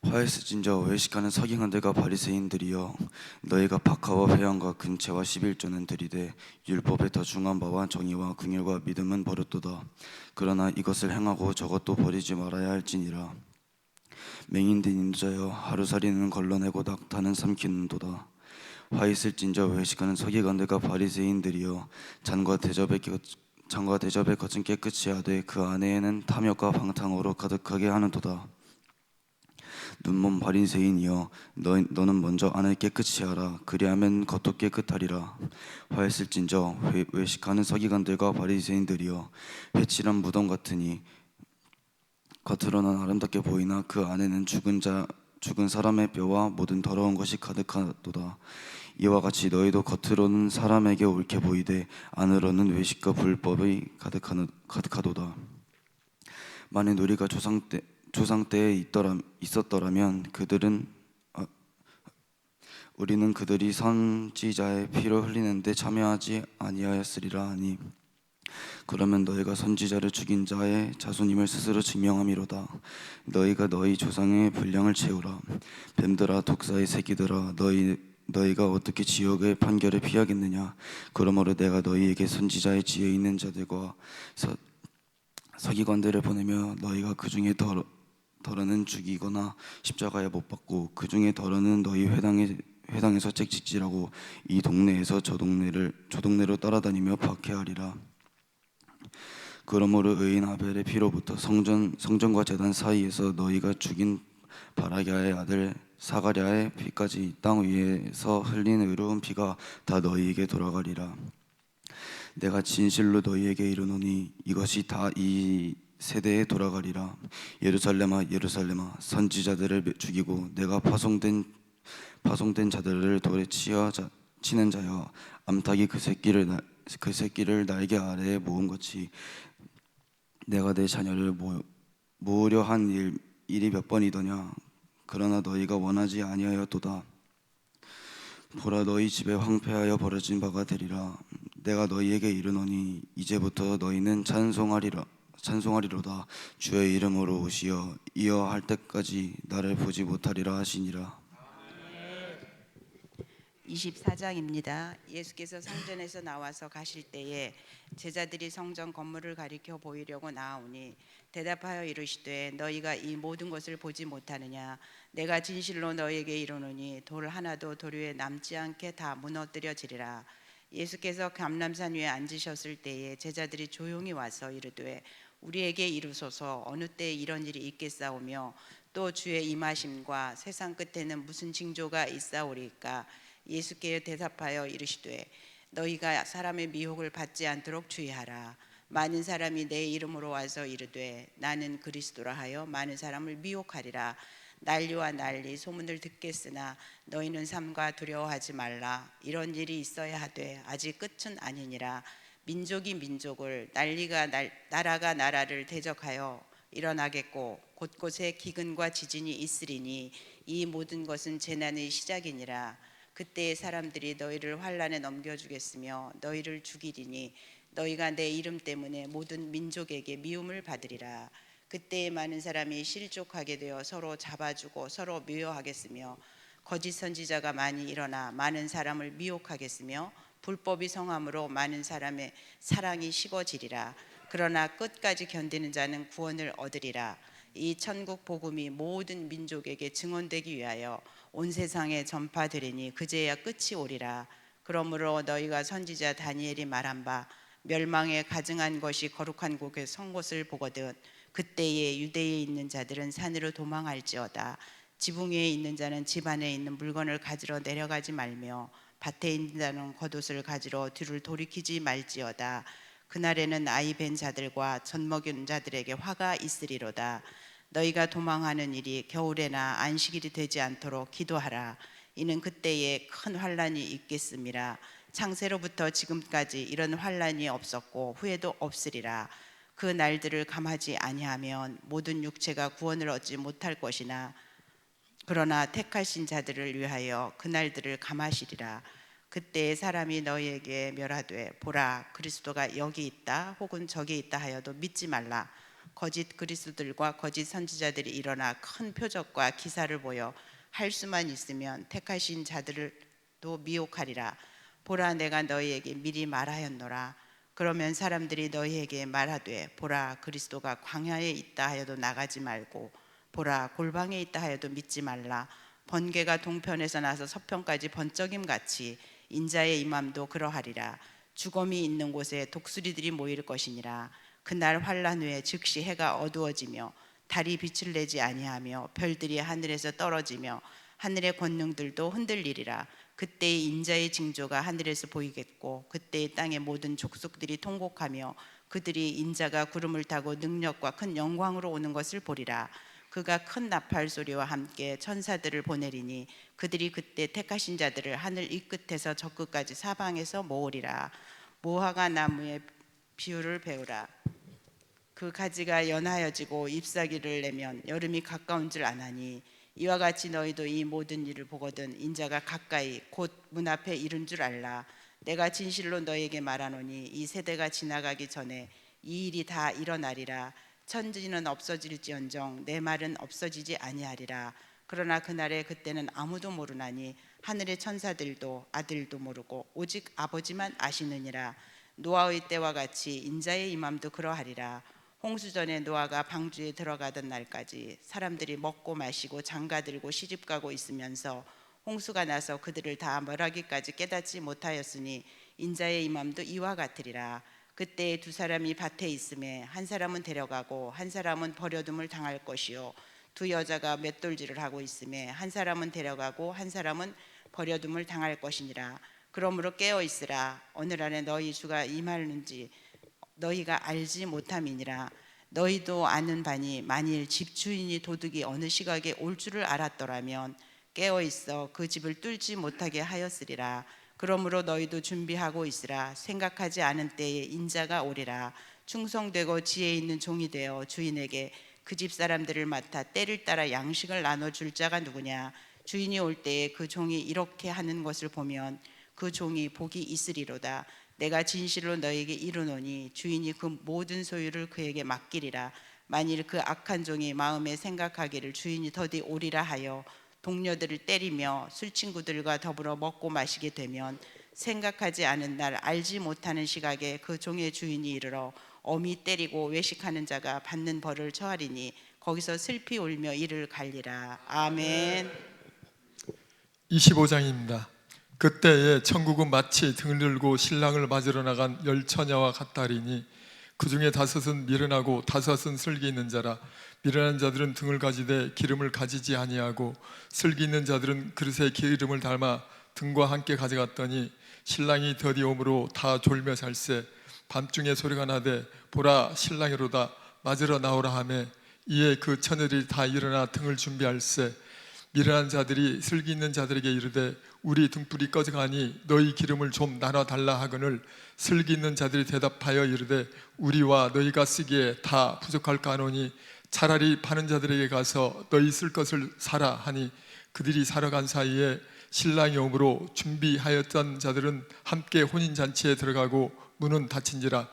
화 있을진저 외식하는 서기관들과 바리새인들이여, 너희가 박하와 회당과 근체와 11조는 드리되 율법에 더 중한 바와 정의와 긍휼과 믿음은 버렸도다. 그러나 이것을 행하고 저것도 버리지 말아야 할지니라. 맹인된 인도자여, 하루살이는 걸러내고 낙타는 삼키는도다. 화 있을진저 외식하는 서기관들과 바리새인들이여, 잔과 대접의 장과 대접의 겉은 깨끗이 하되 그 안에는 탐욕과 방탕으로 가득하게 하는도다. 눈먼 바리새인이여, 너는 먼저 안을 깨끗이 하라. 그리하면 겉도 깨끗하리라. 화했을진저 외식하는 서기관들과 바리새인들이여, 회칠한 무덤 같으니 겉으로는 아름답게 보이나 그 안에는 죽은 사람의 뼈와 모든 더러운 것이 가득하도다. 이와 같이 너희도 겉으로는 사람에게 옳게 보이되 안으로는 외식과 불법이 가득하도다. 만일 우리가 조상 때에 있었더라면 우리는 그들이 선지자의 피를 흘리는데 참여하지 아니하였으리라 하니, 그러면 너희가 선지자를 죽인 자의 자손임을 스스로 증명함이로다. 너희가 너희 조상의 분량을 채우라. 뱀들아, 독사의 새끼들아, 너희가 어떻게 지옥의 판결을 피하겠느냐. 그러므로 내가 너희에게 선지자의 지혜 있는 자들과 서기관들을 보내며 너희가 그 중에 덜어는 죽이거나 십자가에 못 박고 그 중에 덜어는 너희 회당에서 책짓질하고 이 동네에서 저 동네로 따라다니며 박해하리라. 그러므로 의인 아벨의 피로부터 성전과 제단 사이에서 너희가 죽인 바라기아의 아들 사가랴의 피까지 땅 위에서 흘린 의로운 피가 다 너희에게 돌아가리라. 내가 진실로 너희에게 이르노니 이것이 다 이 세대에 돌아가리라. 예루살렘아, 예루살렘아, 선지자들을 죽이고 내가 파송된 자들을 돌에 치는 자여, 암탉이 그 새끼를 날개 아래에 모음같이 내가 내 자녀를 모으려 한 일이 몇 번이더냐. 그러나 너희가 원하지 아니하였도다. 보라, 너희 집에 황폐하여 버려진 바가 되리라. 내가 너희에게 이르노니 이제부터 너희는 찬송하리로다. 주의 이름으로 오시어 이어 할 때까지 나를 보지 못하리라 하시니라. 24장입니다. 예수께서 성전에서 나와서 가실 때에 제자들이 성전 건물을 가리켜 보이려고 나아오니 대답하여 이르시되 너희가 이 모든 것을 보지 못하느냐. 내가 진실로 너희에게 이르노니 돌 하나도 돌 위에 남지 않게 다 무너뜨려지리라. 예수께서 감람산 위에 앉으셨을 때에 제자들이 조용히 와서 이르되 우리에게 이르소서 어느 때 이런 일이 있겠사오며 또 주의 임하심과 세상 끝에는 무슨 징조가 있사오리까. 예수께 대답하여 이르시되 너희가 사람의 미혹을 받지 않도록 주의하라. 많은 사람이 내 이름으로 와서 이르되 나는 그리스도라 하여 많은 사람을 미혹하리라. 난리와 난리 소문을 듣겠으나 너희는 삼가 두려워하지 말라. 이런 일이 있어야 하되 아직 끝은 아니니라. 민족이 민족을 나라가 나라를 대적하여 일어나겠고 곳곳에 기근과 지진이 있으리니 이 모든 것은 재난의 시작이니라. 그때의 사람들이 너희를 환난에 넘겨주겠으며 너희를 죽이리니 너희가 내 이름 때문에 모든 민족에게 미움을 받으리라. 그때에 많은 사람이 실족하게 되어 서로 잡아주고 서로 미워하겠으며 거짓 선지자가 많이 일어나 많은 사람을 미혹하겠으며 불법이 성함으로 많은 사람의 사랑이 식어지리라. 그러나 끝까지 견디는 자는 구원을 얻으리라. 이 천국 복음이 모든 민족에게 증언되기 위하여 온 세상에 전파되리니 그제야 끝이 오리라. 그러므로 너희가 선지자 다니엘이 말한 바 멸망에 가증한 것이 거룩한 곳의 선 곳을 보거든 그때에 유대에 있는 자들은 산으로 도망할지어다. 지붕 위에 있는 자는 집 안에 있는 물건을 가지러 내려가지 말며 밭에 있는 자는 겉옷을 가지러 뒤를 돌이키지 말지어다. 그날에는 아이 벤 자들과 젖 먹인 자들에게 화가 있으리로다. 너희가 도망하는 일이 겨울에나 안식일이 되지 않도록 기도하라. 이는 그때에 큰 환란이 있겠음이라. 창세로부터 지금까지 이런 환란이 없었고 후에도 없으리라. 그 날들을 감하지 아니하면 모든 육체가 구원을 얻지 못할 것이나 그러나 택하신 자들을 위하여 그 날들을 감하시리라. 그때 사람이 너희에게 멸하되 보라 그리스도가 여기 있다 혹은 저기 있다 하여도 믿지 말라. 거짓 그리스도들과 거짓 선지자들이 일어나 큰 표적과 기사를 보여 할 수만 있으면 택하신 자들도 미혹하리라. 보라 내가 너희에게 미리 말하였노라. 그러면 사람들이 너희에게 말하되 보라 그리스도가 광야에 있다 하여도 나가지 말고 보라 골방에 있다 하여도 믿지 말라. 번개가 동편에서 나서 서편까지 번쩍임 같이 인자의 임함도 그러하리라. 죽음이 있는 곳에 독수리들이 모일 것이니라. 그날 환란 후에 즉시 해가 어두워지며 달이 빛을 내지 아니하며 별들이 하늘에서 떨어지며 하늘의 권능들도 흔들리리라. 그때의 인자의 징조가 하늘에서 보이겠고 그때의 땅의 모든 족속들이 통곡하며 그들이 인자가 구름을 타고 능력과 큰 영광으로 오는 것을 보리라. 그가 큰 나팔 소리와 함께 천사들을 보내리니 그들이 그때 택하신 자들을 하늘 이 끝에서 저 끝까지 사방에서 모으리라. 무화과 나무의 비유를 배우라. 그 가지가 연하여지고 잎사귀를 내면 여름이 가까운 줄 아나니 이와 같이 너희도 이 모든 일을 보거든 인자가 가까이 곧 문 앞에 이른 줄 알라. 내가 진실로 너희에게 말하노니 이 세대가 지나가기 전에 이 일이 다 일어나리라. 천지는 없어질지언정 내 말은 없어지지 아니하리라. 그러나 그날에 그때는 아무도 모르나니 하늘의 천사들도 아들도 모르고 오직 아버지만 아시느니라. 노아의 때와 같이 인자의 임함도 그러하리라. 홍수전에 노아가 방주에 들어가던 날까지 사람들이 먹고 마시고 장가들고 시집가고 있으면서 홍수가 나서 그들을 다 멸하기까지 깨닫지 못하였으니 인자의 임함도 이와 같으리라. 그때 두 사람이 밭에 있음에 한 사람은 데려가고 한 사람은 버려둠을 당할 것이요 두 여자가 맷돌질을 하고 있음에 한 사람은 데려가고 한 사람은 버려둠을 당할 것이니라. 그러므로 깨어 있으라. 오늘 안에 너희 주가 임하는지 너희가 알지 못함이니라. 너희도 아는 바니 만일 집주인이 도둑이 어느 시각에 올 줄을 알았더라면 깨어 있어 그 집을 뚫지 못하게 하였으리라. 그러므로 너희도 준비하고 있으라. 생각하지 않은 때에 인자가 오리라. 충성되고 지혜 있는 종이 되어 주인에게 그 집 사람들을 맡아 때를 따라 양식을 나눠줄 자가 누구냐. 주인이 올 때에 그 종이 이렇게 하는 것을 보면 그 종이 복이 있으리로다. 내가 진실로 너에게 이르노니 주인이 그 모든 소유를 그에게 맡기리라. 만일 그 악한 종이 마음에 생각하기를 주인이 더디 오리라 하여 동료들을 때리며 술친구들과 더불어 먹고 마시게 되면 생각하지 않은 날 알지 못하는 시각에 그 종의 주인이 이르러 엄히 때리고 외식하는 자가 받는 벌을 처하리니 거기서 슬피 울며 이를 갈리라. 아멘. 25장입니다. 그때에 천국은 마치 등을 들고 신랑을 맞으러 나간 열 처녀와 같다리니 그 중에 다섯은 미련하고 다섯은 슬기 있는 자라. 미련한 자들은 등을 가지되 기름을 가지지 아니하고 슬기 있는 자들은 그릇에 기름을 담아 등과 함께 가져갔더니 신랑이 더디 오므로 다 졸며 잘세. 밤중에 소리가 나되 보라 신랑이로다 맞으러 나오라 하매 이에 그 처녀들이 다 일어나 등을 준비할세. 미련한 자들이 슬기 있는 자들에게 이르되 우리 등불이 꺼져가니 너희 기름을 좀 나눠 달라 하거늘 슬기 있는 자들이 대답하여 이르되 우리와 너희가 쓰기에 다 부족할까 하노니 차라리 파는 자들에게 가서 너희 쓸 것을 사라 하니 그들이 사러 간 사이에 신랑이 오므로 준비하였던 자들은 함께 혼인잔치에 들어가고 문은 닫힌지라.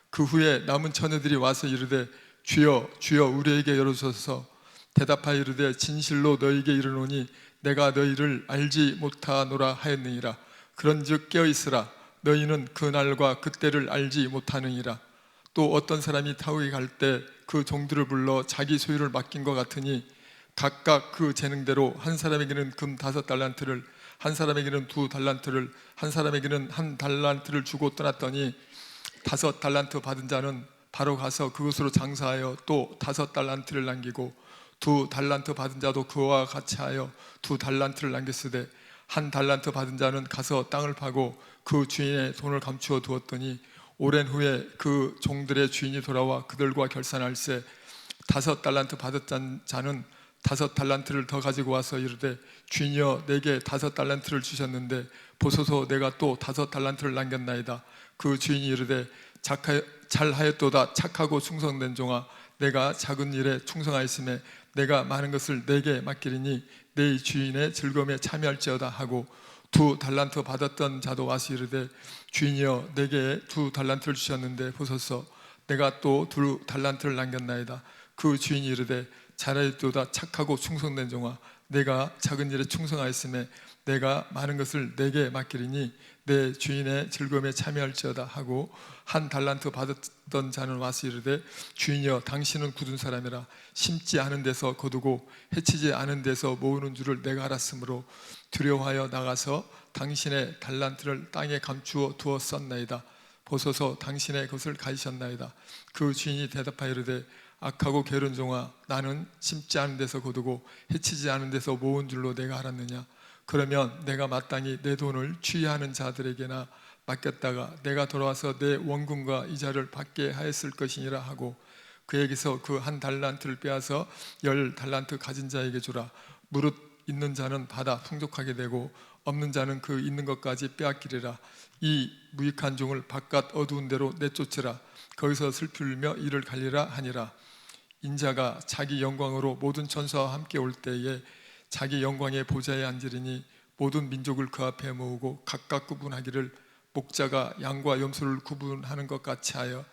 그 후에 남은 처녀들이 와서 이르되 주여 주여 우리에게 열어주소서. 대답하여 이르되 진실로 너희에게 이르노니 내가 너희를 알지 못하노라 하였느니라. 그런즉 깨어있으라. 너희는 그 날과 그때를 알지 못하느니라. 또 어떤 사람이 타국에 갈 때 그 종들을 불러 자기 소유를 맡긴 것 같으니 각각 그 재능대로 한 사람에게는 금 5달란트를 한 사람에게는 2달란트를 한 사람에게는 1달란트를 주고 떠났더니 5달란트 받은 자는 바로 가서 그것으로 장사하여 또 5달란트를 남기고 2달란트 받은 자도 그와 같이 하여 2달란트를 남겼으되 1달란트 받은 자는 가서 땅을 파고 그 주인의 돈을 감추어 두었더니 오랜 후에 그 종들의 주인이 돌아와 그들과 결산할세. 5달란트 받았던 자는 5달란트를 더 가지고 와서 이르되 주인이여 내게 5달란트를 주셨는데 보소서 내가 또 5달란트를 남겼나이다. 그 주인이 이르되 잘하였도다 착하고 충성된 종아 내가 작은 일에 충성하였음에 내가 많은 것을 내게 맡기리니 내 주인의 즐거움에 참여할지어다 하고 2달란트 받았던 자도 와서 이르되 주인이여 내게 2달란트를 주셨는데 보소서 내가 또 2달란트를 남겼나이다. 그 주인이 이르되 잘하였도다 착하고 충성된 종아 내가 작은 일에 충성하였음에 내가 많은 것을 내게 맡기리니 내 주인의 즐거움에 참여할지어다 하고 1달란트 받았던 자는 와서 이르되 주인이여 당신은 굳은 사람이라 심지 않은 데서 거두고 해치지 않은 데서 모으는 줄을 내가 알았으므로 두려워하여 나가서 당신의 달란트를 땅에 감추어 두었었나이다. 보소서 당신의 것을 가지셨나이다. 그 주인이 대답하여 이르되 악하고 게으른 종아, 나는 심지 않은 데서 거두고 해치지 않은 데서 모은 줄로 내가 알았느냐. 그러면 내가 마땅히 내 돈을 취하는 자들에게나 맡겼다가 내가 돌아와서 내 원금과 이자를 받게 하였을 것이니라 하고, 그에게서 그 한 달란트를 빼앗아 10달란트 가진 자에게 주라. 무릇 있는 자는 받아 풍족하게 되고 없는 자는 그 있는 것까지 빼앗기리라. 이 무익한 종을 바깥 어두운 데로 내쫓으라. 거기서 슬피 울며 이를 갈리라 하니라. 인자가 자기 영광으로 모든 천사와 함께 올 때에 자기 영광의 보좌에 앉으리니 모든 민족을 그 앞에 모으고 각각 구분하기를 목자가 양과 염소를 구분하는 것 같이 하여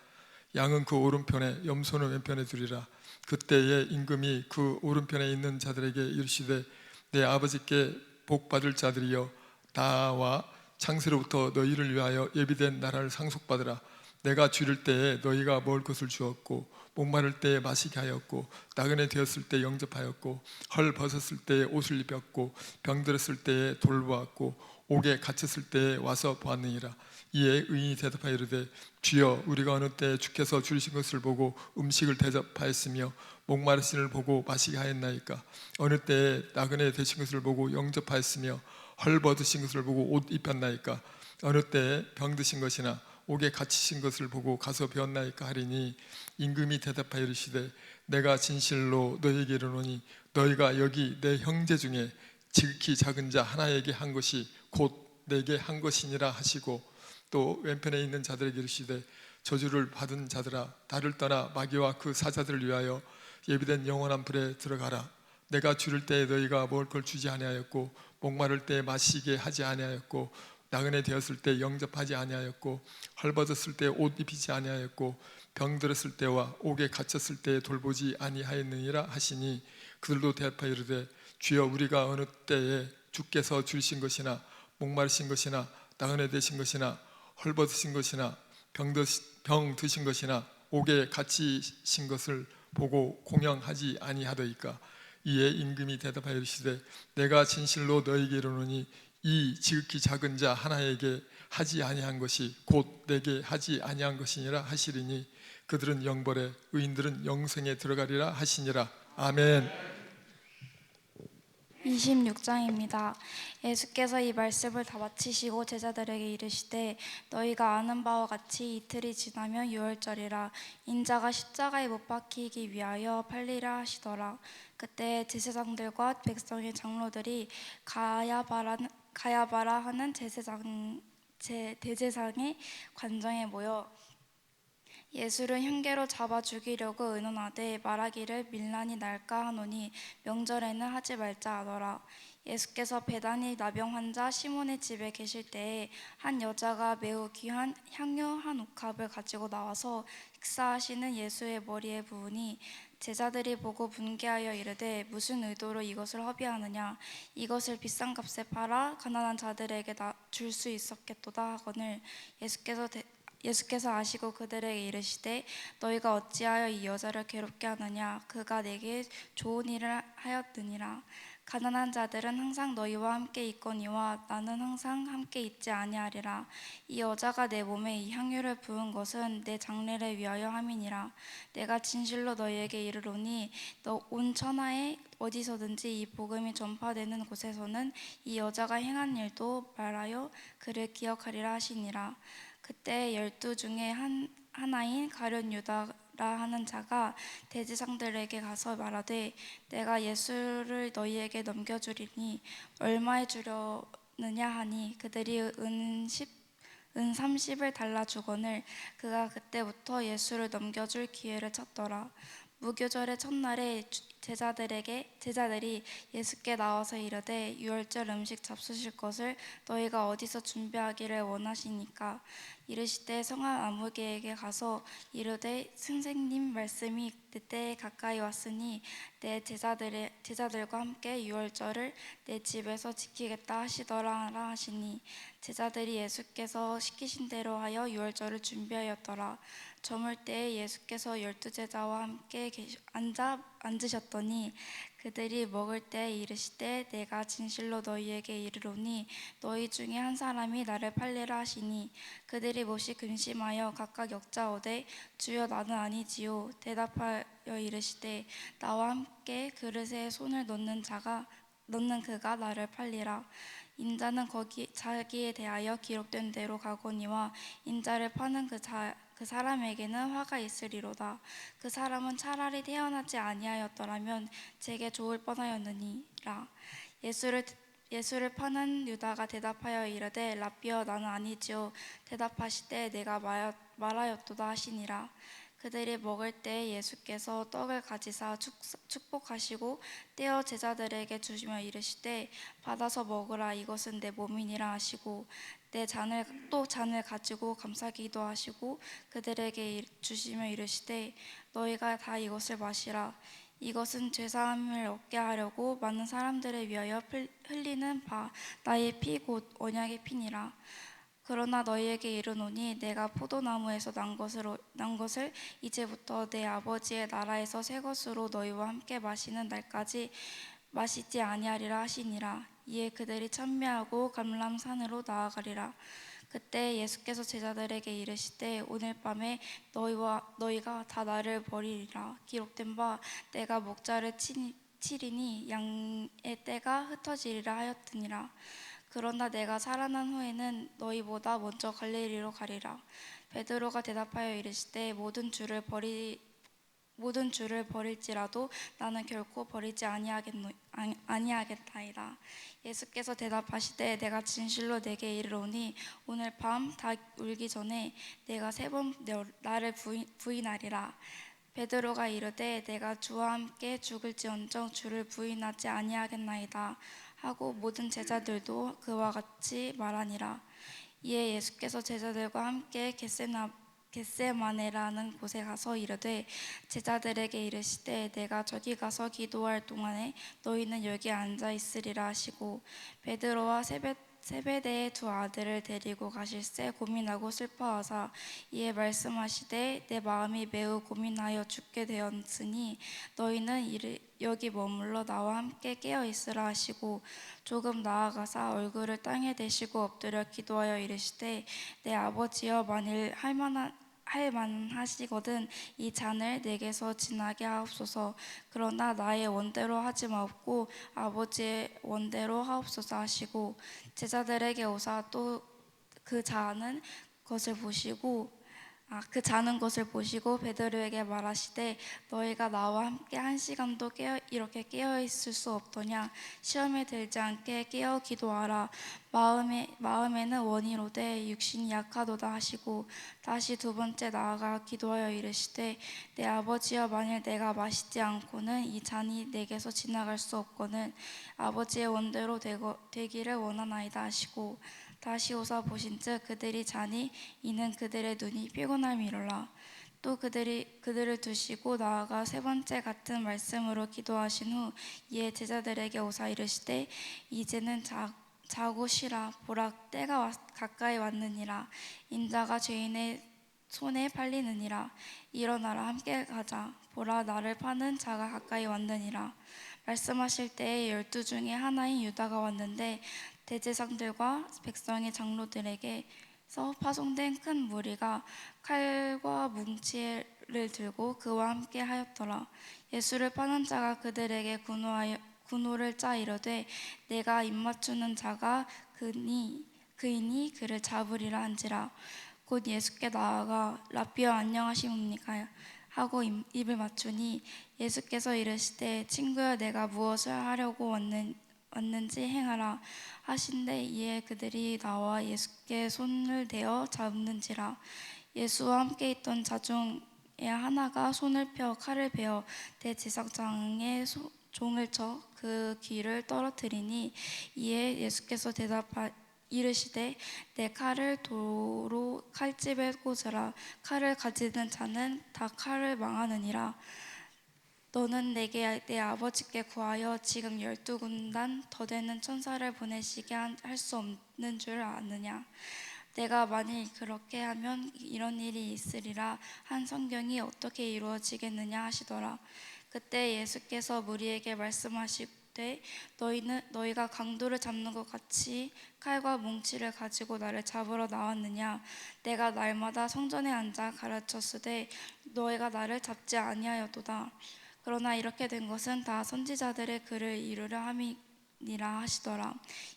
양은 그 오른편에 염소는 왼편에 두리라. 그때에 임금이 그 오른편에 있는 자들에게 이르시되 내 아버지께 복 받을 자들이여, 나와 창세로부터 너희를 위하여 예비된 나라를 상속받으라. 내가 줄일 때에 너희가 먹을 것을 주었고, 목마를 때에 마시게 하였고, 나그네 되었을 때 영접하였고, 헐 벗었을 때에 옷을 입혔고, 병들었을 때에 돌보았고, 옥에 갇혔을 때에 와서 보았느니라. 이에 의인이 대답하여 이르되 주여, 우리가 어느 때에 주께서 줄이신 것을 보고 음식을 대접하였으며 목마르신을 보고 마시게 하였나이까? 어느 때에 나그네 되신 것을 보고 영접하였으며 헐 벗으신 것을 보고 옷 입혔나이까? 어느 때에 병드신 것이나 옥에 갇히신 것을 보고 가서 배웠나이까 하리니, 임금이 대답하여 이르시되 내가 진실로 너희에게 이르노니 너희가 여기 내 형제 중에 지극히 작은 자 하나에게 한 것이 곧 내게 한 것이니라 하시고, 또 왼편에 있는 자들에게 이르시되 저주를 받은 자들아, 나를 떠나 마귀와 그 사자들을 위하여 예비된 영원한 불에 들어가라. 내가 줄일 때에 너희가 먹을 걸 주지 아니하였고, 목마를 때에 마시게 하지 아니하였고, 나그네 되었을 때 영접하지 아니하였고, 헐벗었을 때 옷 입히지 아니하였고, 병들었을 때와 옥에 갇혔을 때에 돌보지 아니하였느니라 하시니, 그들도 대답하여 이르되 주여, 우리가 어느 때에 주께서 줄이신 것이나 목마르신 것이나 나그네 되신 것이나 헐벗으신 것이나 병 드신 것이나 옥에 갇히신 것을 보고 공양하지 아니하더이까? 이에 임금이 대답하여 이르시되 내가 진실로 너희에게 이르노니 이 지극히 작은 자 하나에게 하지 아니한 것이 곧 내게 하지 아니한 것이니라 하시리니, 그들은 영벌에 의인들은 영생에 들어가리라 하시니라. 아멘. 26장입니다. 예수께서 이 말씀을 다 마치시고 제자들에게 이르시되 너희가 아는 바와 같이 이틀이 지나면 유월절이라. 인자가 십자가에 못 박히기 위하여 팔리라 하시더라. 그때 제사장들과 백성의 장로들이 가야바라 하는 대제사장의 관정에 모여 예수를 흉계로 잡아 죽이려고 의논하되 말하기를 밀란이 날까 하노니 명절에는 하지 말자 하더라. 예수께서 베다니 나병 환자 시몬의 집에 계실 때에 한 여자가 매우 귀한 향유 한 옥합을 가지고 나와서 식사하시는 예수의 머리에 부으니, 제자들이 보고 분개하여 이르되 무슨 의도로 이것을 허비하느냐? 이것을 비싼 값에 팔아 가난한 자들에게 줄 수 있었겠도다 하거늘, 예수께서 아시고 그들에게 이르시되 너희가 어찌하여 이 여자를 괴롭게 하느냐? 그가 내게 좋은 일을 하였느니라. 가난한 자들은 항상 너희와 함께 있거니와 나는 항상 함께 있지 아니하리라. 이 여자가 내 몸에 이 향유를 부은 것은 내 장례를 위하여 함이니라. 내가 진실로 너희에게 이르노니 온 천하에 어디서든지 이 복음이 전파되는 곳에서는 이 여자가 행한 일도 말하여 그를 기억하리라 하시니라. 그때 12 중에 하나인 가룟 유다라 하는 자가 대제사장들에게 가서 말하되 내가 예수를 너희에게 넘겨주리니 얼마에 주려느냐 하니, 그들이 은 30을 달라 주거늘 그가 그때부터 예수를 넘겨줄 기회를 찾더라. 무교절의 첫날에 제자들이 예수께 나와서 이르되 유월절 음식 잡수실 것을 너희가 어디서 준비하기를 원하시니까? 이르시되 성한 아무개에게 가서 이르되 선생님 말씀이 때에 가까이 왔으니 내 제자들과 함께 유월절을 내 집에서 지키겠다 하시더라 하시니, 제자들이 예수께서 시키신 대로 하여 유월절을 준비하였더라. 저물 때에 예수께서 12 제자와 함께 앉으셨더니 그들이 먹을 때 이르시되 내가 진실로 너희에게 이르노니 너희 중에 한 사람이 나를 팔리라 하시니 그들이 몹시 근심하여 각각 여짜오되 주여 나는 아니지요. 대답하여 이르시되 나와 함께 그릇에 손을 넣는 그가 나를 팔리라. 인자는 거기 자기에 대하여 기록된 대로 가거니와 인자를 파는 그 사람에게는 화가 있으리로다. 그 사람은 차라리 태어나지 아니하였더라면 제게 좋을 뻔하였느니라. 예수를 파는 유다가 대답하여 이르되 라삐여 나는 아니지요. 대답하시되 내가 말하였도다 하시니라. 그들이 먹을 때 예수께서 떡을 가지사 축복하시고 떼어 제자들에게 주시며 이르시되 받아서 먹으라 이것은 내 몸이니라 하시고 잔을 가지고 감사기도 하시고 그들에게 주시며 이르시되 너희가 다 이것을 마시라. 이것은 죄사함을 얻게 하려고 많은 사람들을 위하여 흘리는 바 나의 피 곧 언약의 피니라. 그러나 너희에게 이르노니 내가 포도나무에서 난 것을 이제부터 내 아버지의 나라에서 새 것으로 너희와 함께 마시는 날까지 마시지 아니하리라 하시니라. 이에 그들이 찬미하고 감람산으로 나아가리라. 그때 예수께서 제자들에게 이르시되 오늘 밤에 너희가 다 나를 버리리라. 기록된 바 내가 목자를 치리니 양의 떼가 흩어지리라 하였느니라. 그러나 내가 살아난 후에는 너희보다 먼저 갈릴리로 가리라. 베드로가 대답하여 이르시되 모든 주를 버릴지라도 나는 결코 버리지 아니하겠나이다. 예수께서 대답하시되 내가 진실로 내게 이르노니 오늘 밤 다 울기 전에 내가 3번 나를 부인하리라. 베드로가 이르되 내가 주와 함께 죽을지언정 주를 부인하지 아니하겠나이다 하고 모든 제자들도 그와 같이 말하니라. 이에 예수께서 제자들과 함께 겟세마네라는 곳에 가서 이르되 제자들에게 이르시되 내가 저기 가서 기도할 동안에 너희는 여기 앉아 있으리라 하시고 베드로와 세베대의 2 아들을 데리고 가실새 고민하고 슬퍼하사 이에 말씀하시되 내 마음이 매우 고민하여 죽게 되었으니 너희는 여기 머물러 나와 함께 깨어 있으라 하시고 조금 나아가사 얼굴을 땅에 대시고 엎드려 기도하여 이르시되 내 아버지여 만일 할만하시거든 이 잔을 내게서 지나게 하옵소서. 그러나 나의 원대로 하지 마옵고 아버지의 원대로 하옵소서 하시고 제자들에게 오사 또 그 자는 것을 보시고 베드로에게 말하시되 너희가 나와 함께 1시간도 이렇게 깨어 있을 수 없더냐. 시험에 들지 않게 깨어 기도하라. 마음에는 원이로되 육신이 약하도다 하시고 다시 2번째 나아가 기도하여 이르시되 내 아버지여 만일 내가 마시지 않고는 이 잔이 내게서 지나갈 수 없거늘 아버지의 원대로 되기를 원하나이다 하시고 다시 오사 보신즉 그들이 자니 이는 그들의 눈이 피곤함이 이르라. 또 그들을 두시고 나아가 3번째 같은 말씀으로 기도하신 후 이에 제자들에게 오사 이르시되 이제는 자고 쉬라. 보라 때가 가까이 왔느니라. 인자가 죄인의 손에 팔리느니라. 일어나라 함께 가자. 보라 나를 파는 자가 가까이 왔느니라. 말씀하실 때에 12 중에 하나인 유다가 왔는데 대제사장들과 백성의 장로들에게서 파송된 큰 무리가 칼과 뭉치를 들고 그와 함께 하였더라. 예수를 파는 자가 그들에게 군호를 짜 이르되 내가 입맞추는 자가 그이니 그를 잡으리라 한지라. 곧 예수께 나아가 라삐여 안녕하십니까 하고 입을 맞추니 예수께서 이르시되 친구여 내가 무엇을 하려고 왔는지 행하라 하신대. 이에 그들이 나와 예수께 손을 대어 잡는지라. 예수와 함께 있던 자 중에 하나가 손을 펴 칼을 베어 대제사장의 종을 쳐 그 귀를 떨어뜨리니 이에 예수께서 이르시되 내 칼을 도로 칼집에 꽂으라. 칼을 가지는 자는 다 칼을 망하느니라. 너는 내게 내 아버지께 구하여 지금 12군단 더 되는 천사를 보내시게 할 수 없는 줄 아느냐. 내가 만일 그렇게 하면 이런 일이 있으리라 한 성경이 어떻게 이루어지겠느냐 하시더라. 그때 예수께서 무리에게 말씀하시되 너희가 강도를 잡는 것 같이 칼과 뭉치를 가지고 나를 잡으러 나왔느냐? 내가 날마다 성전에 앉아 가르쳤으되 너희가 나를 잡지 아니하였도다. 그러나 이렇게 된 것은 다 선지자들의 글을 이루려 함이니라 하시더라.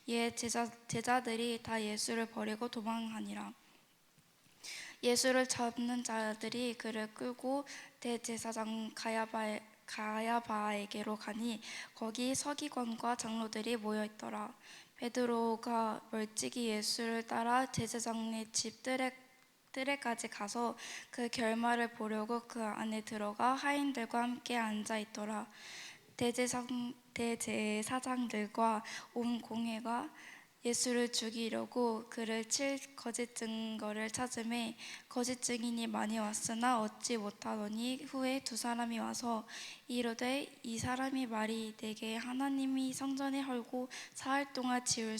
이에 제자들이 다 예수를 버리고 도망하니라. 예수를 잡는 자들이 그를 끌고 대제사장 가야바에게로 가니 거기 서기관과 장로들이 모여 있더라. 베드로가 멀찍이 예수를 따라 제사장의 집 뜰에까지 가서 그 결말을 보려고 그 안에 들어가 하인들과 함께 앉아 있더라. 대제사장들과 온 공회가 예수를 죽이려고 그를 칠 거짓 증거를 찾음에 거짓 증인이 많이 왔으나 얻지 못하더니 후에 두 사람이 와서 이르되 이 사람이 말이 내게 하나님이 성전에 헐고 사흘 동안 지을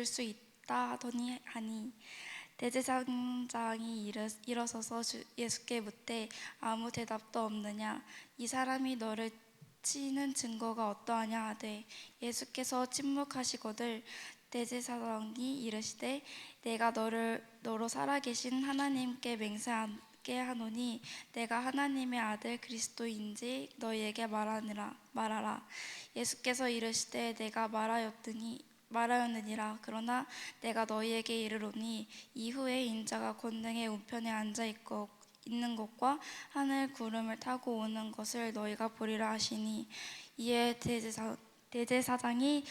수 있다 하니 대제사장이 일어서서 예수께 묻되 아무 대답도 없느냐? 이 사람이 너를 치는 증거가 어떠하냐 하되 예수께서 침묵하시거늘 대제사장이 이르시되 내가 너로 살아계신 하나님께 맹세하게 하노니 내가 하나님의 아들 그리스도인지 너희에게 말하라. 예수께서 이르시되 내가 말하였느니라. 그러나 내가 너희에게 이르노니 이후에 인자가 권능의 우편에 앉아 있는 것과 하늘 구름을 타고 오는 것을 너희가 보리라 하시니 이에 대제사장이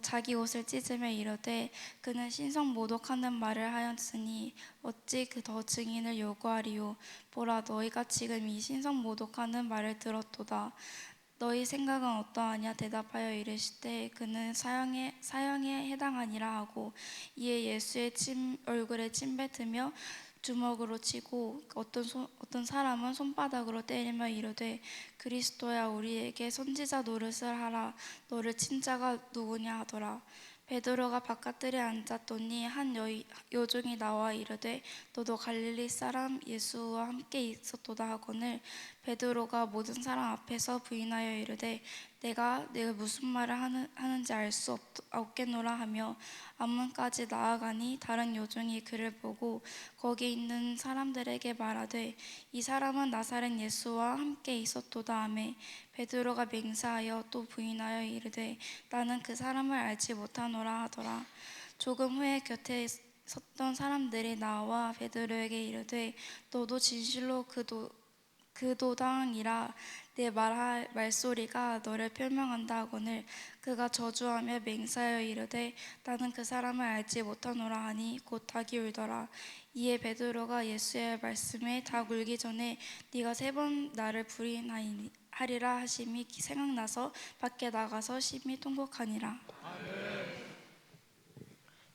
자기 옷을 찢으며 이르되 그는 신성 모독하는 말을 하였으니 어찌 그 더 증인을 요구하리요? 보라, 너희가 지금 이 신성 모독하는 말을 들었도다. 너희 생각은 어떠하냐? 대답하여 이르시되 그는 사형에 해당하니라 하고 이에 예수의 얼굴에 침뱉으며 주먹으로 치고 어떤 사람은 손바닥으로 때리며 이르되 그리스도야 우리에게 선지자 노릇을 하라. 너를 친 자가 누구냐 하더라. 베드로가 바깥들에 앉았더니 한 여종이 나와 이르되 너도 갈릴리 사람 예수와 함께 있었도다 하거늘 베드로가 모든 사람 앞에서 부인하여 이르되 내가 무슨 말을 하는지 알 수 없겠노라 하며 앞문까지 나아가니 다른 여종이 그를 보고 거기 있는 사람들에게 말하되 이 사람은 나사렛 예수와 함께 있었도다 하며 베드로가 맹세하여 또 부인하여 이르되 나는 그 사람을 알지 못하노라 하더라. 조금 후에 곁에 섰던 사람들이 나와 베드로에게 이르되 너도 진실로 그도당이라 내 말소리가 너를 표명한다 하거늘 그가 저주하며 맹세하여 이르되 나는 그 사람을 알지 못하노라 하니 곧 닭이 울더라. 이에 베드로가 예수의 말씀에 닭 울기 전에 네가 3번 나를 부인하리라 하심이 생각나서 밖에 나가서 심히 통곡하니라.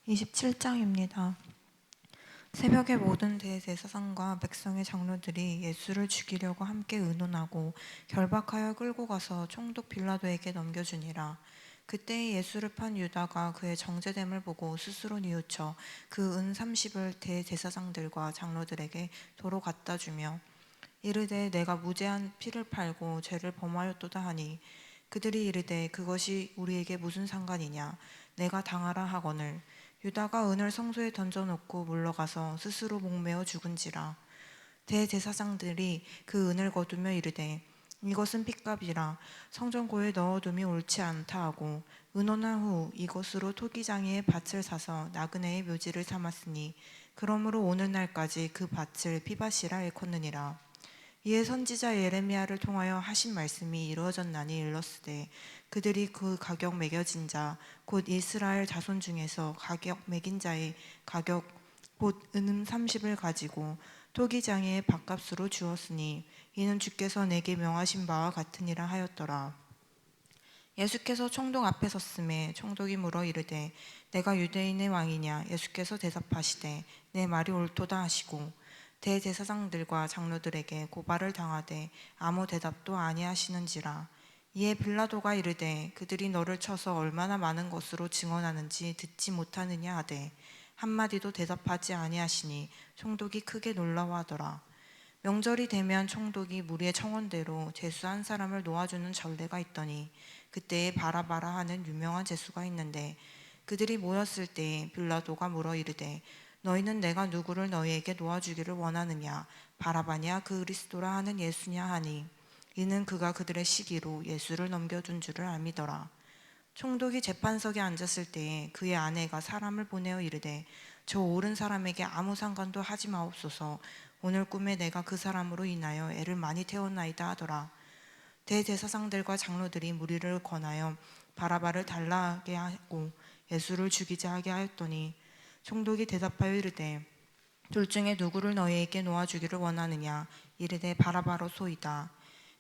27장입니다. 새벽에 모든 대제사장과 백성의 장로들이 예수를 죽이려고 함께 의논하고 결박하여 끌고 가서 총독 빌라도에게 넘겨주니라. 그때 예수를 판 유다가 그의 정죄됨을 보고 스스로 뉘우쳐 그 은 30을 대제사장들과 장로들에게 도로 갖다 주며 이르되 내가 무죄한 피를 팔고 죄를 범하였도다 하니 그들이 이르되 그것이 우리에게 무슨 상관이냐? 내가 당하라 하거늘 유다가 은을 성소에 던져놓고 물러가서 스스로 목매어 죽은지라. 대제사장들이 그 은을 거두며 이르되 이것은 핏값이라 성전고에 넣어둠이 옳지 않다 하고 의논한 후 이것으로 토기장이의 밭을 사서 나그네의 묘지를 삼았으니 그러므로 오늘날까지 그 밭을 피밭이라 일컫느니라. 이에 선지자 예레미야를 통하여 하신 말씀이 이루어졌나니 일렀으되 그들이 그 가격 매겨진 자 곧 이스라엘 자손 중에서 가격 매긴 자의 가격 곧 은 30을 가지고 토기장의 밭값으로 주었으니 이는 주께서 내게 명하신 바와 같으니라 하였더라. 예수께서 총독 앞에 섰음에 총독이 물어 이르되 내가 유대인의 왕이냐? 예수께서 대답하시되 내 말이 옳도다 하시고 대제사장들과 장로들에게 고발을 당하되 아무 대답도 아니하시는지라. 이에 빌라도가 이르되 그들이 너를 쳐서 얼마나 많은 것으로 증언하는지 듣지 못하느냐 하되 한마디도 대답하지 아니하시니 총독이 크게 놀라워하더라. 명절이 되면 총독이 무리의 청원대로 제수 한 사람을 놓아주는 전례가 있더니 그때에 바라바라 하는 유명한 제수가 있는데 그들이 모였을 때 빌라도가 물어 이르되 너희는 내가 누구를 너희에게 놓아주기를 원하느냐 바라바냐 그 그리스도라 하는 예수냐 하니 이는 그가 그들의 시기로 예수를 넘겨준 줄을 알미더라. 총독이 재판석에 앉았을 때에 그의 아내가 사람을 보내어 이르되 저 옳은 사람에게 아무 상관도 하지 마옵소서. 오늘 꿈에 내가 그 사람으로 인하여 애를 많이 태웠나이다 하더라. 대제사장들과 장로들이 무리를 권하여 바라바를 달라하게 하고 예수를 죽이자 하게 하였더니 총독이 대답하여 이르되 둘 중에 누구를 너희에게 놓아주기를 원하느냐 이르되 바라바로소이다.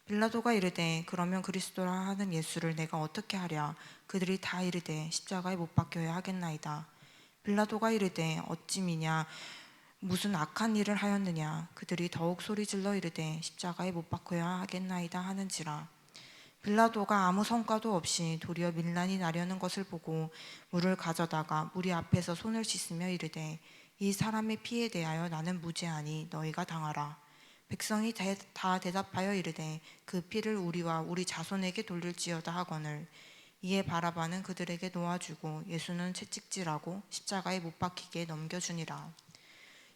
빌라도가 이르되 그러면 그리스도라 하는 예수를 내가 어떻게 하랴. 그들이 다 이르되 십자가에 못 박혀야 하겠나이다. 빌라도가 이르되 어찌 미냐 무슨 악한 일을 하였느냐. 그들이 더욱 소리질러 이르되 십자가에 못 박혀야 하겠나이다 하는지라. 빌라도가 아무 성과도 없이 도리어 밀란이 나려는 것을 보고 물을 가져다가 무리 앞에서 손을 씻으며 이르되 이 사람의 피에 대하여 나는 무죄하니 너희가 당하라. 백성이 다 대답하여 이르되 그 피를 우리와 우리 자손에게 돌릴지어다 하거늘. 이에 바라바는 그들에게 놓아주고 예수는 채찍질하고 십자가에 못 박히게 넘겨주니라.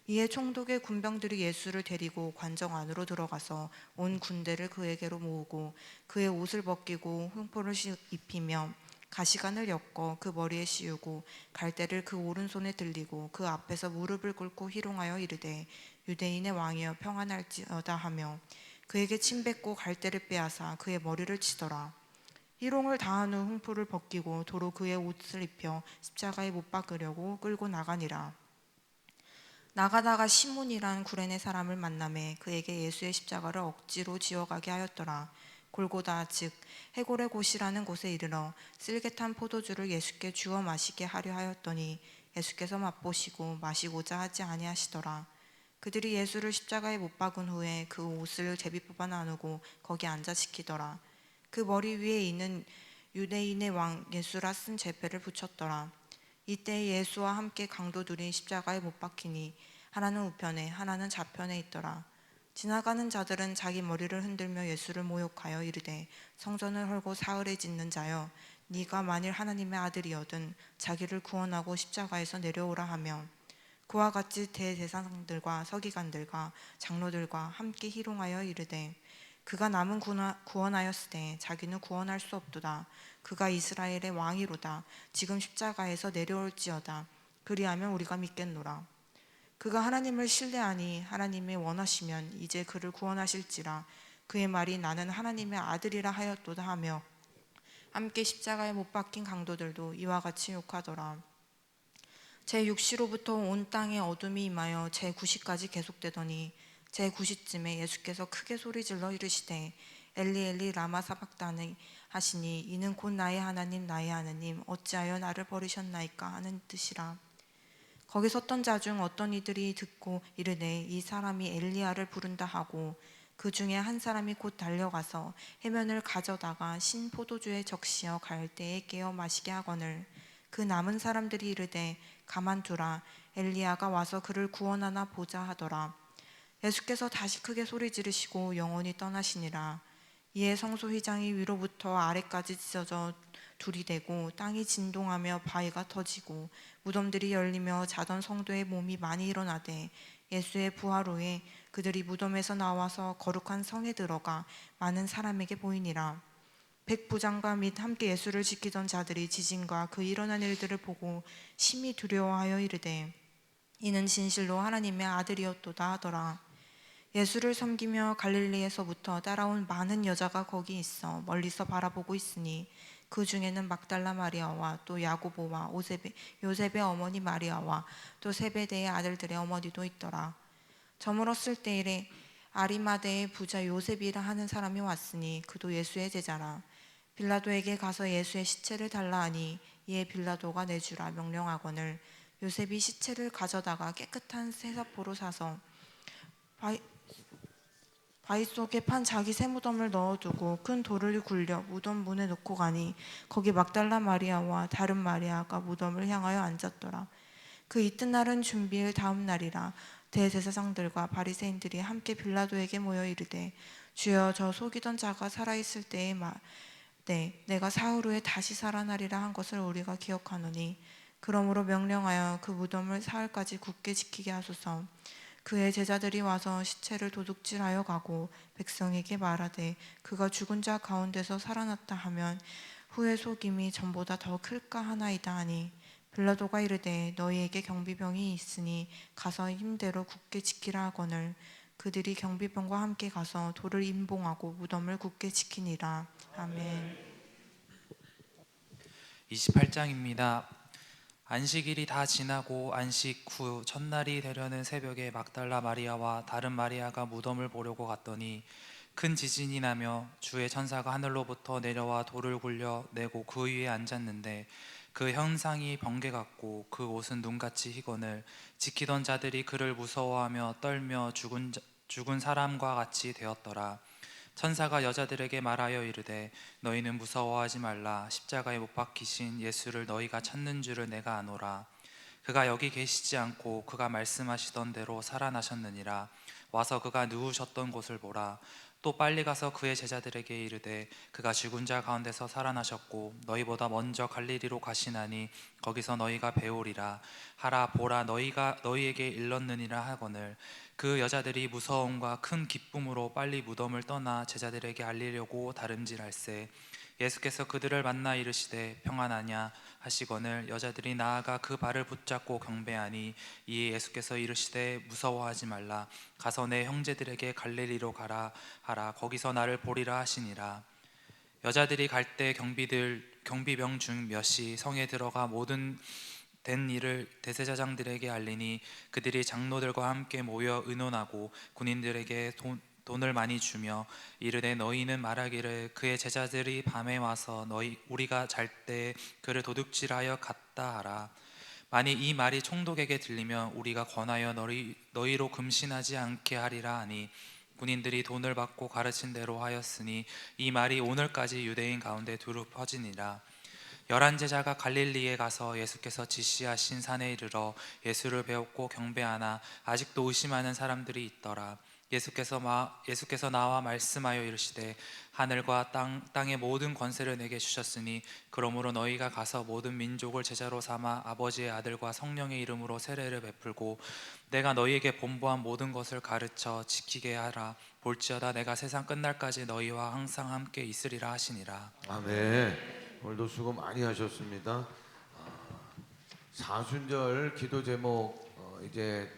이에 총독의 군병들이 예수를 데리고 관정 안으로 들어가서 온 군대를 그에게로 모으고 그의 옷을 벗기고 흉포를 입히며 가시관을 엮어 그 머리에 씌우고 갈대를 그 오른손에 들리고 그 앞에서 무릎을 꿇고 희롱하여 이르되 유대인의 왕이여 평안할지어다 하며 그에게 침 뱉고 갈대를 빼앗아 그의 머리를 치더라. 희롱을 다한 후 흉포를 벗기고 도로 그의 옷을 입혀 십자가에 못 박으려고 끌고 나가니라. 나가다가 시몬이란 구레네 사람을 만나매 그에게 예수의 십자가를 억지로 지어가게 하였더라. 골고다 즉 해골의 곳이라는 곳에 이르러 쓸개탄 포도주를 예수께 주어 마시게 하려 하였더니 예수께서 맛보시고 마시고자 하지 아니하시더라. 그들이 예수를 십자가에 못 박은 후에 그 옷을 제비 뽑아 나누고 거기 앉아 지키더라. 그 머리 위에 있는 유대인의 왕 예수라 쓴 제패를 붙였더라. 이때 예수와 함께 강도들이 십자가에 못 박히니 하나는 우편에 하나는 좌편에 있더라. 지나가는 자들은 자기 머리를 흔들며 예수를 모욕하여 이르되 성전을 헐고 사흘에 짓는 자여 네가 만일 하나님의 아들이거든 자기를 구원하고 십자가에서 내려오라 하며 그와 같이 대제사장들과 서기관들과 장로들과 함께 희롱하여 이르되 그가 남은 구원하였으되 자기는 구원할 수 없도다. 그가 이스라엘의 왕이로다. 지금 십자가에서 내려올지어다. 그리하면 우리가 믿겠노라. 그가 하나님을 신뢰하니 하나님이 원하시면 이제 그를 구원하실지라. 그의 말이 나는 하나님의 아들이라 하였도다 하며 함께 십자가에 못 박힌 강도들도 이와 같이 욕하더라. 제6시로부터 온 땅에 어둠이 임하여 제9시까지 계속되더니 제9시쯤에 예수께서 크게 소리질러 이르시되 엘리 엘리 라마 사박다니 하시니 이는 곧 나의 하나님 어찌하여 나를 버리셨나이까 하는 뜻이라. 거기 섰던 자 중 어떤 이들이 듣고 이르되 이 사람이 엘리야를 부른다 하고 그 중에 한 사람이 곧 달려가서 해면을 가져다가 신 포도주에 적시어 갈대에 깨어 마시게 하거늘. 그 남은 사람들이 이르되 가만두라 엘리야가 와서 그를 구원하나 보자 하더라. 예수께서 다시 크게 소리 지르시고 영원히 떠나시니라. 이에 성소 휘장이 위로부터 아래까지 찢어져 둘이 되고 땅이 진동하며 바위가 터지고 무덤들이 열리며 자던 성도의 몸이 많이 일어나되 예수의 부활 후에 그들이 무덤에서 나와서 거룩한 성에 들어가 많은 사람에게 보이니라. 백부장과 및 함께 예수를 지키던 자들이 지진과 그 일어난 일들을 보고 심히 두려워하여 이르되 이는 진실로 하나님의 아들이었도다 하더라. 예수를 섬기며 갈릴리에서부터 따라온 많은 여자가 거기 있어 멀리서 바라보고 있으니 그 중에는 막달라 마리아와 또 야고보와 요셉의 어머니 마리아와 또 세베대의 아들들의 어머니도 있더라. 저물었을 때에 아리마대의 부자 요셉이라 하는 사람이 왔으니 그도 예수의 제자라. 빌라도에게 가서 예수의 시체를 달라 하니 이에 빌라도가 내주라 명령하거늘. 요셉이 시체를 가져다가 깨끗한 쇠사포로 사서 바위 속에 판 자기 세무덤을 넣어두고 큰 돌을 굴려 무덤 문에 놓고 가니 거기 막달라 마리아와 다른 마리아가 무덤을 향하여 앉았더라. 그 이튿날은 준비일 다음 날이라. 대제사장들과 바리새인들이 함께 빌라도에게 모여 이르되 주여 저 속이던 자가 살아있을 때에 내가 사흘 후에 다시 살아나리라 한 것을 우리가 기억하노니 그러므로 명령하여 그 무덤을 사흘까지 굳게 지키게 하소서. 그의 제자들이 와서 시체를 도둑질하여 가고 백성에게 말하되 그가 죽은 자 가운데서 살아났다 하면 후의 속임이 전보다 더 클까 하나이다 하니 빌라도가 이르되 너희에게 경비병이 있으니 가서 힘대로 굳게 지키라 하거늘 그들이 경비병과 함께 가서 돌을 임봉하고 무덤을 굳게 지키니라. 아멘. 28장입니다. 안식일이 다 지나고 안식 후 첫날이 되려는 새벽에 막달라 마리아와 다른 마리아가 무덤을 보려고 갔더니 큰 지진이 나며 주의 천사가 하늘로부터 내려와 돌을 굴려내고 그 위에 앉았는데 그 형상이 번개 같고 그 옷은 눈같이 희거늘 지키던 자들이 그를 무서워하며 떨며 죽은 사람과 같이 되었더라. 천사가 여자들에게 말하여 이르되 너희는 무서워하지 말라. 십자가에 못 박히신 예수를 너희가 찾는 줄을 내가 아노라. 그가 여기 계시지 않고 그가 말씀하시던 대로 살아나셨느니라. 와서 그가 누우셨던 곳을 보라. 또 빨리 가서 그의 제자들에게 이르되 그가 죽은 자 가운데서 살아나셨고 너희보다 먼저 갈릴리로 가시나니 거기서 너희가 배우리라 하라. 보라 너희에게 일렀느니라 하거늘 그 여자들이 무서움과 큰 기쁨으로 빨리 무덤을 떠나 제자들에게 알리려고 다름질할세 예수께서 그들을 만나 이르시되 평안하냐 하시거늘 여자들이 나아가 그 발을 붙잡고 경배하니 이에 예수께서 이르시되 무서워하지 말라. 가서 내 형제들에게 갈릴리로 가라 하라. 거기서 나를 보리라 하시니라. 여자들이 갈 때 경비병 중 몇이 성에 들어가 모든 된 일을 대제사장들에게 알리니 그들이 장로들과 함께 모여 의논하고 군인들에게 돈을 많이 주며 이르되 너희는 말하기를 그의 제자들이 밤에 와서 우리가 잘 때 그를 도둑질하여 갔다 하라. 만일 이 말이 총독에게 들리면 우리가 권하여 너희로 금신하지 않게 하리라 하니 군인들이 돈을 받고 가르친 대로 하였으니 이 말이 오늘까지 유대인 가운데 두루 퍼지니라. 11제자가 갈릴리에 가서 예수께서 지시하신 산에 이르러 예수를 배웠고 경배하나 아직도 의심하는 사람들이 있더라. 예수께서 나와 말씀하여 이르시되 하늘과 땅의 모든 권세를 내게 주셨으니 그러므로 너희가 가서 모든 민족을 제자로 삼아 아버지의 아들과 성령의 이름으로 세례를 베풀고 내가 너희에게 본보한 모든 것을 가르쳐 지키게 하라. 볼지어다 내가 세상 끝날까지 너희와 항상 함께 있으리라 하시니라. 아멘. 오늘도 수고 많이 하셨습니다. 사순절 기도 제목 이제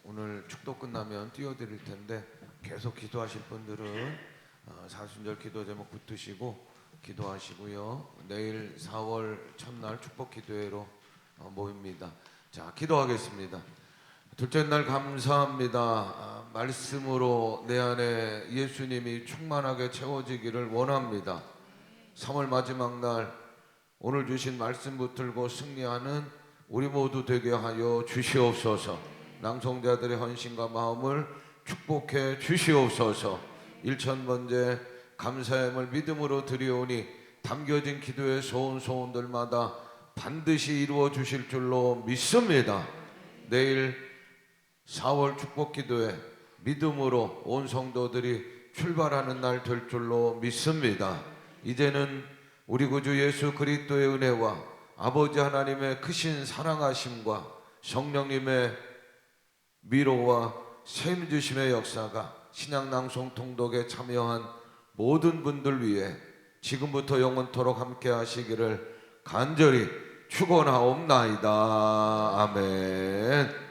오늘 축도 끝나면 띄워드릴 텐데 계속 기도하실 분들은 사순절 기도 제목 붙으시고 기도하시고요. 내일 4월 첫날 축복 기도회로 모입니다. 자, 기도하겠습니다. 둘째 날 감사합니다. 말씀으로 내 안에 예수님이 충만하게 채워지기를 원합니다. 3월 마지막 날 오늘 주신 말씀 붙들고 승리하는 우리 모두 되게 하여 주시옵소서. 낭송자들의 헌신과 마음을 축복해 주시옵소서. 1000번째 감사함을 믿음으로 드리오니 담겨진 기도의 소원들마다 반드시 이루어 주실 줄로 믿습니다. 내일 4월 축복 기도회 믿음으로 온 성도들이 출발하는 날 될 줄로 믿습니다. 이제는 우리 구주 예수 그리스도의 은혜와 아버지 하나님의 크신 사랑하심과 성령님의 위로와 셈 주심의 역사가 신약 낭송 통독에 참여한 모든 분들 위해 지금부터 영원토록 함께 하시기를 간절히 축원하옵나이다. 아멘.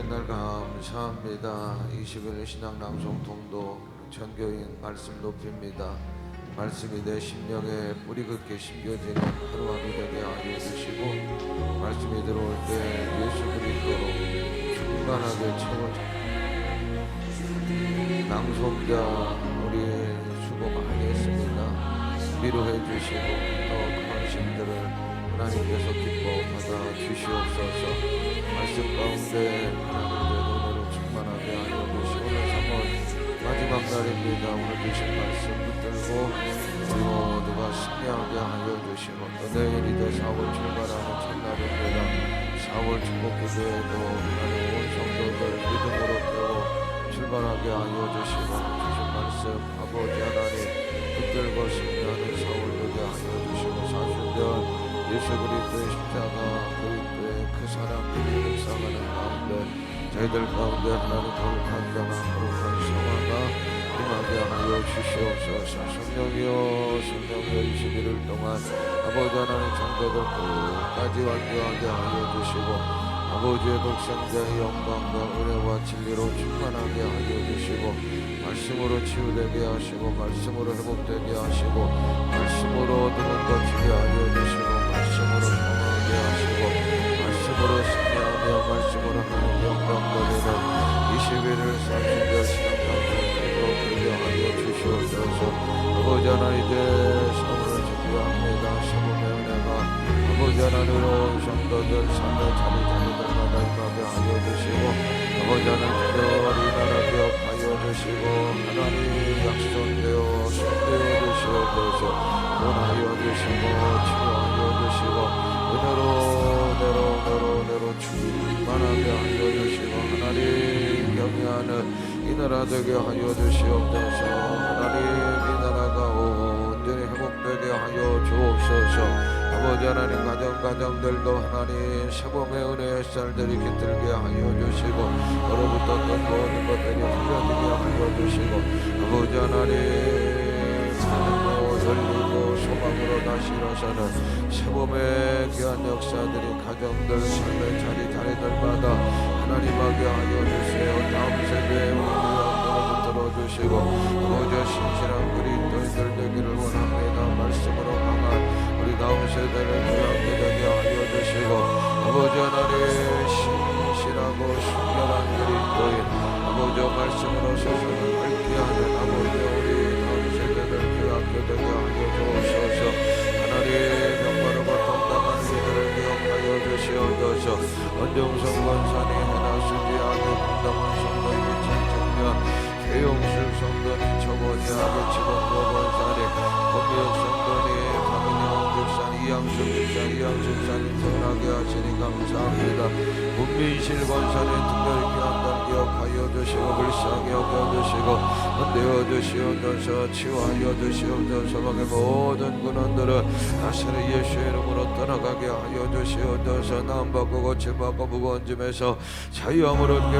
날 감사합니다. 20일 신앙 낭송 통도 전교인 말씀 높입니다. 말씀이 내 심령에 뿌리 깊게 심겨지는 하루하루 되게 하여 주시고 말씀이 들어올 때 예수 그리스도로 충만하게 채워져. 낭송자 우리 수고 많이 했습니다. 위로해 주시고 또 그 헌신들을 하나님께서 기뻐 받아 주시옵소서. 말씀 가운데 하나님의 은혜로 충만하게 하여 주시고 오늘 3월 마지막 날입니다. 오늘 주신 말씀 붙들고 우리 모두가 승리하게 하여 주시고 또 내일 이제 4월 출발하는 첫날입니다. 4월 축복 기도에도 하나님 온 성도들 믿음으로 깨워 출발하게 하여 주시고 주신 말씀 아버지 하나님 붙들고 승리하는 4월 되게 하여 주시고 사순절 예수 그리스도의 십자가 그리스도의 그 사랑 그 믿음 쌓아가는 가운데 저희들 가운데 하나님 거룩한 자가 거룩한 성화가 임하게 하여 주시옵소서. 성령이여 21일 동안 아버지 하나님 성도들 끝까지 완전하게 하여 주시고 아버지의 독생자의 영광과 은혜와 진리로 충만하게 하여 주시고 말씀으로 치유되게 하시고 말씀으로 회복되게 하시고 말씀으로 얻는 것 주게 하여 주시고 말씀으로 통하게 하시고 말씀으로 승리하며 말씀으로 하나님 영광 거리는 21일 사순절 신앙방송으로 되게 하여 주시옵소서. 아버지 하나님 이제 사문을 준비합니다. 사문의 은혜가 아버지 하나님으로 성도들 삶의 자리자리들마다 임하게 하여 주시고 아버지 하나님 특별히 나라 기억하여 주시고 하나님 약속되어 손되어 주시옵소서. 원하여 주시고 치료하여 주시고 은혜로 충만하게 하여 주시고 하나님 경외하는 이 나라 되게 하여 주시옵소서. 하나님 이 나라가 온전히 회복되게 하여 주옵소서. 아버지 하나님 가정들도 하나님 세범의 은혜의 쌀들이 깃들게 하여 주시고 너로부터 모든 것들이 흘려지게 하여 주시고 아버지 하나님 열리고 소망으로 다시 일어서는 세범의 귀한 역사들이 가정들 삶의 자리자리들마다 하나님하게 하여 주세요. 다음 세대에 우리 영광을 들어주시고 아버지의 신실한 그리스도인들 되기를 원합니다. 말씀으로 강한 우리 다음 세대를 귀하게 되게 하여 주시고 아버지 하나님 신실하고 순결한 그리스도인 아버지의 말씀으로 세상을 밝게 하는 아버지 우리 다음 세대를 귀하게 되게 하여 주옵소서. 하나님 명마르고 담당한 이들을 기억하여 주시옵소서. 언정성 권산이 해나수지 아기 분당한 성도의 미친 청년 대용술 성도니 초보니 아기 지범도 권산이 범역 성도니 이양수 집사님 태어나게 하시니 감사합니다. 문민실 권산에 특별히 귀한 날 기억하여 주시고 불쌍히 여겨주시고 헌되어 주시옵소서. 치유하여 주시옵소서. 소망의 모든 군원들은 나사렛 예수의 이름으로 떠나가게 하여 주시옵소서. 나음받고 고침받고 무거운 짐에서 자유함으로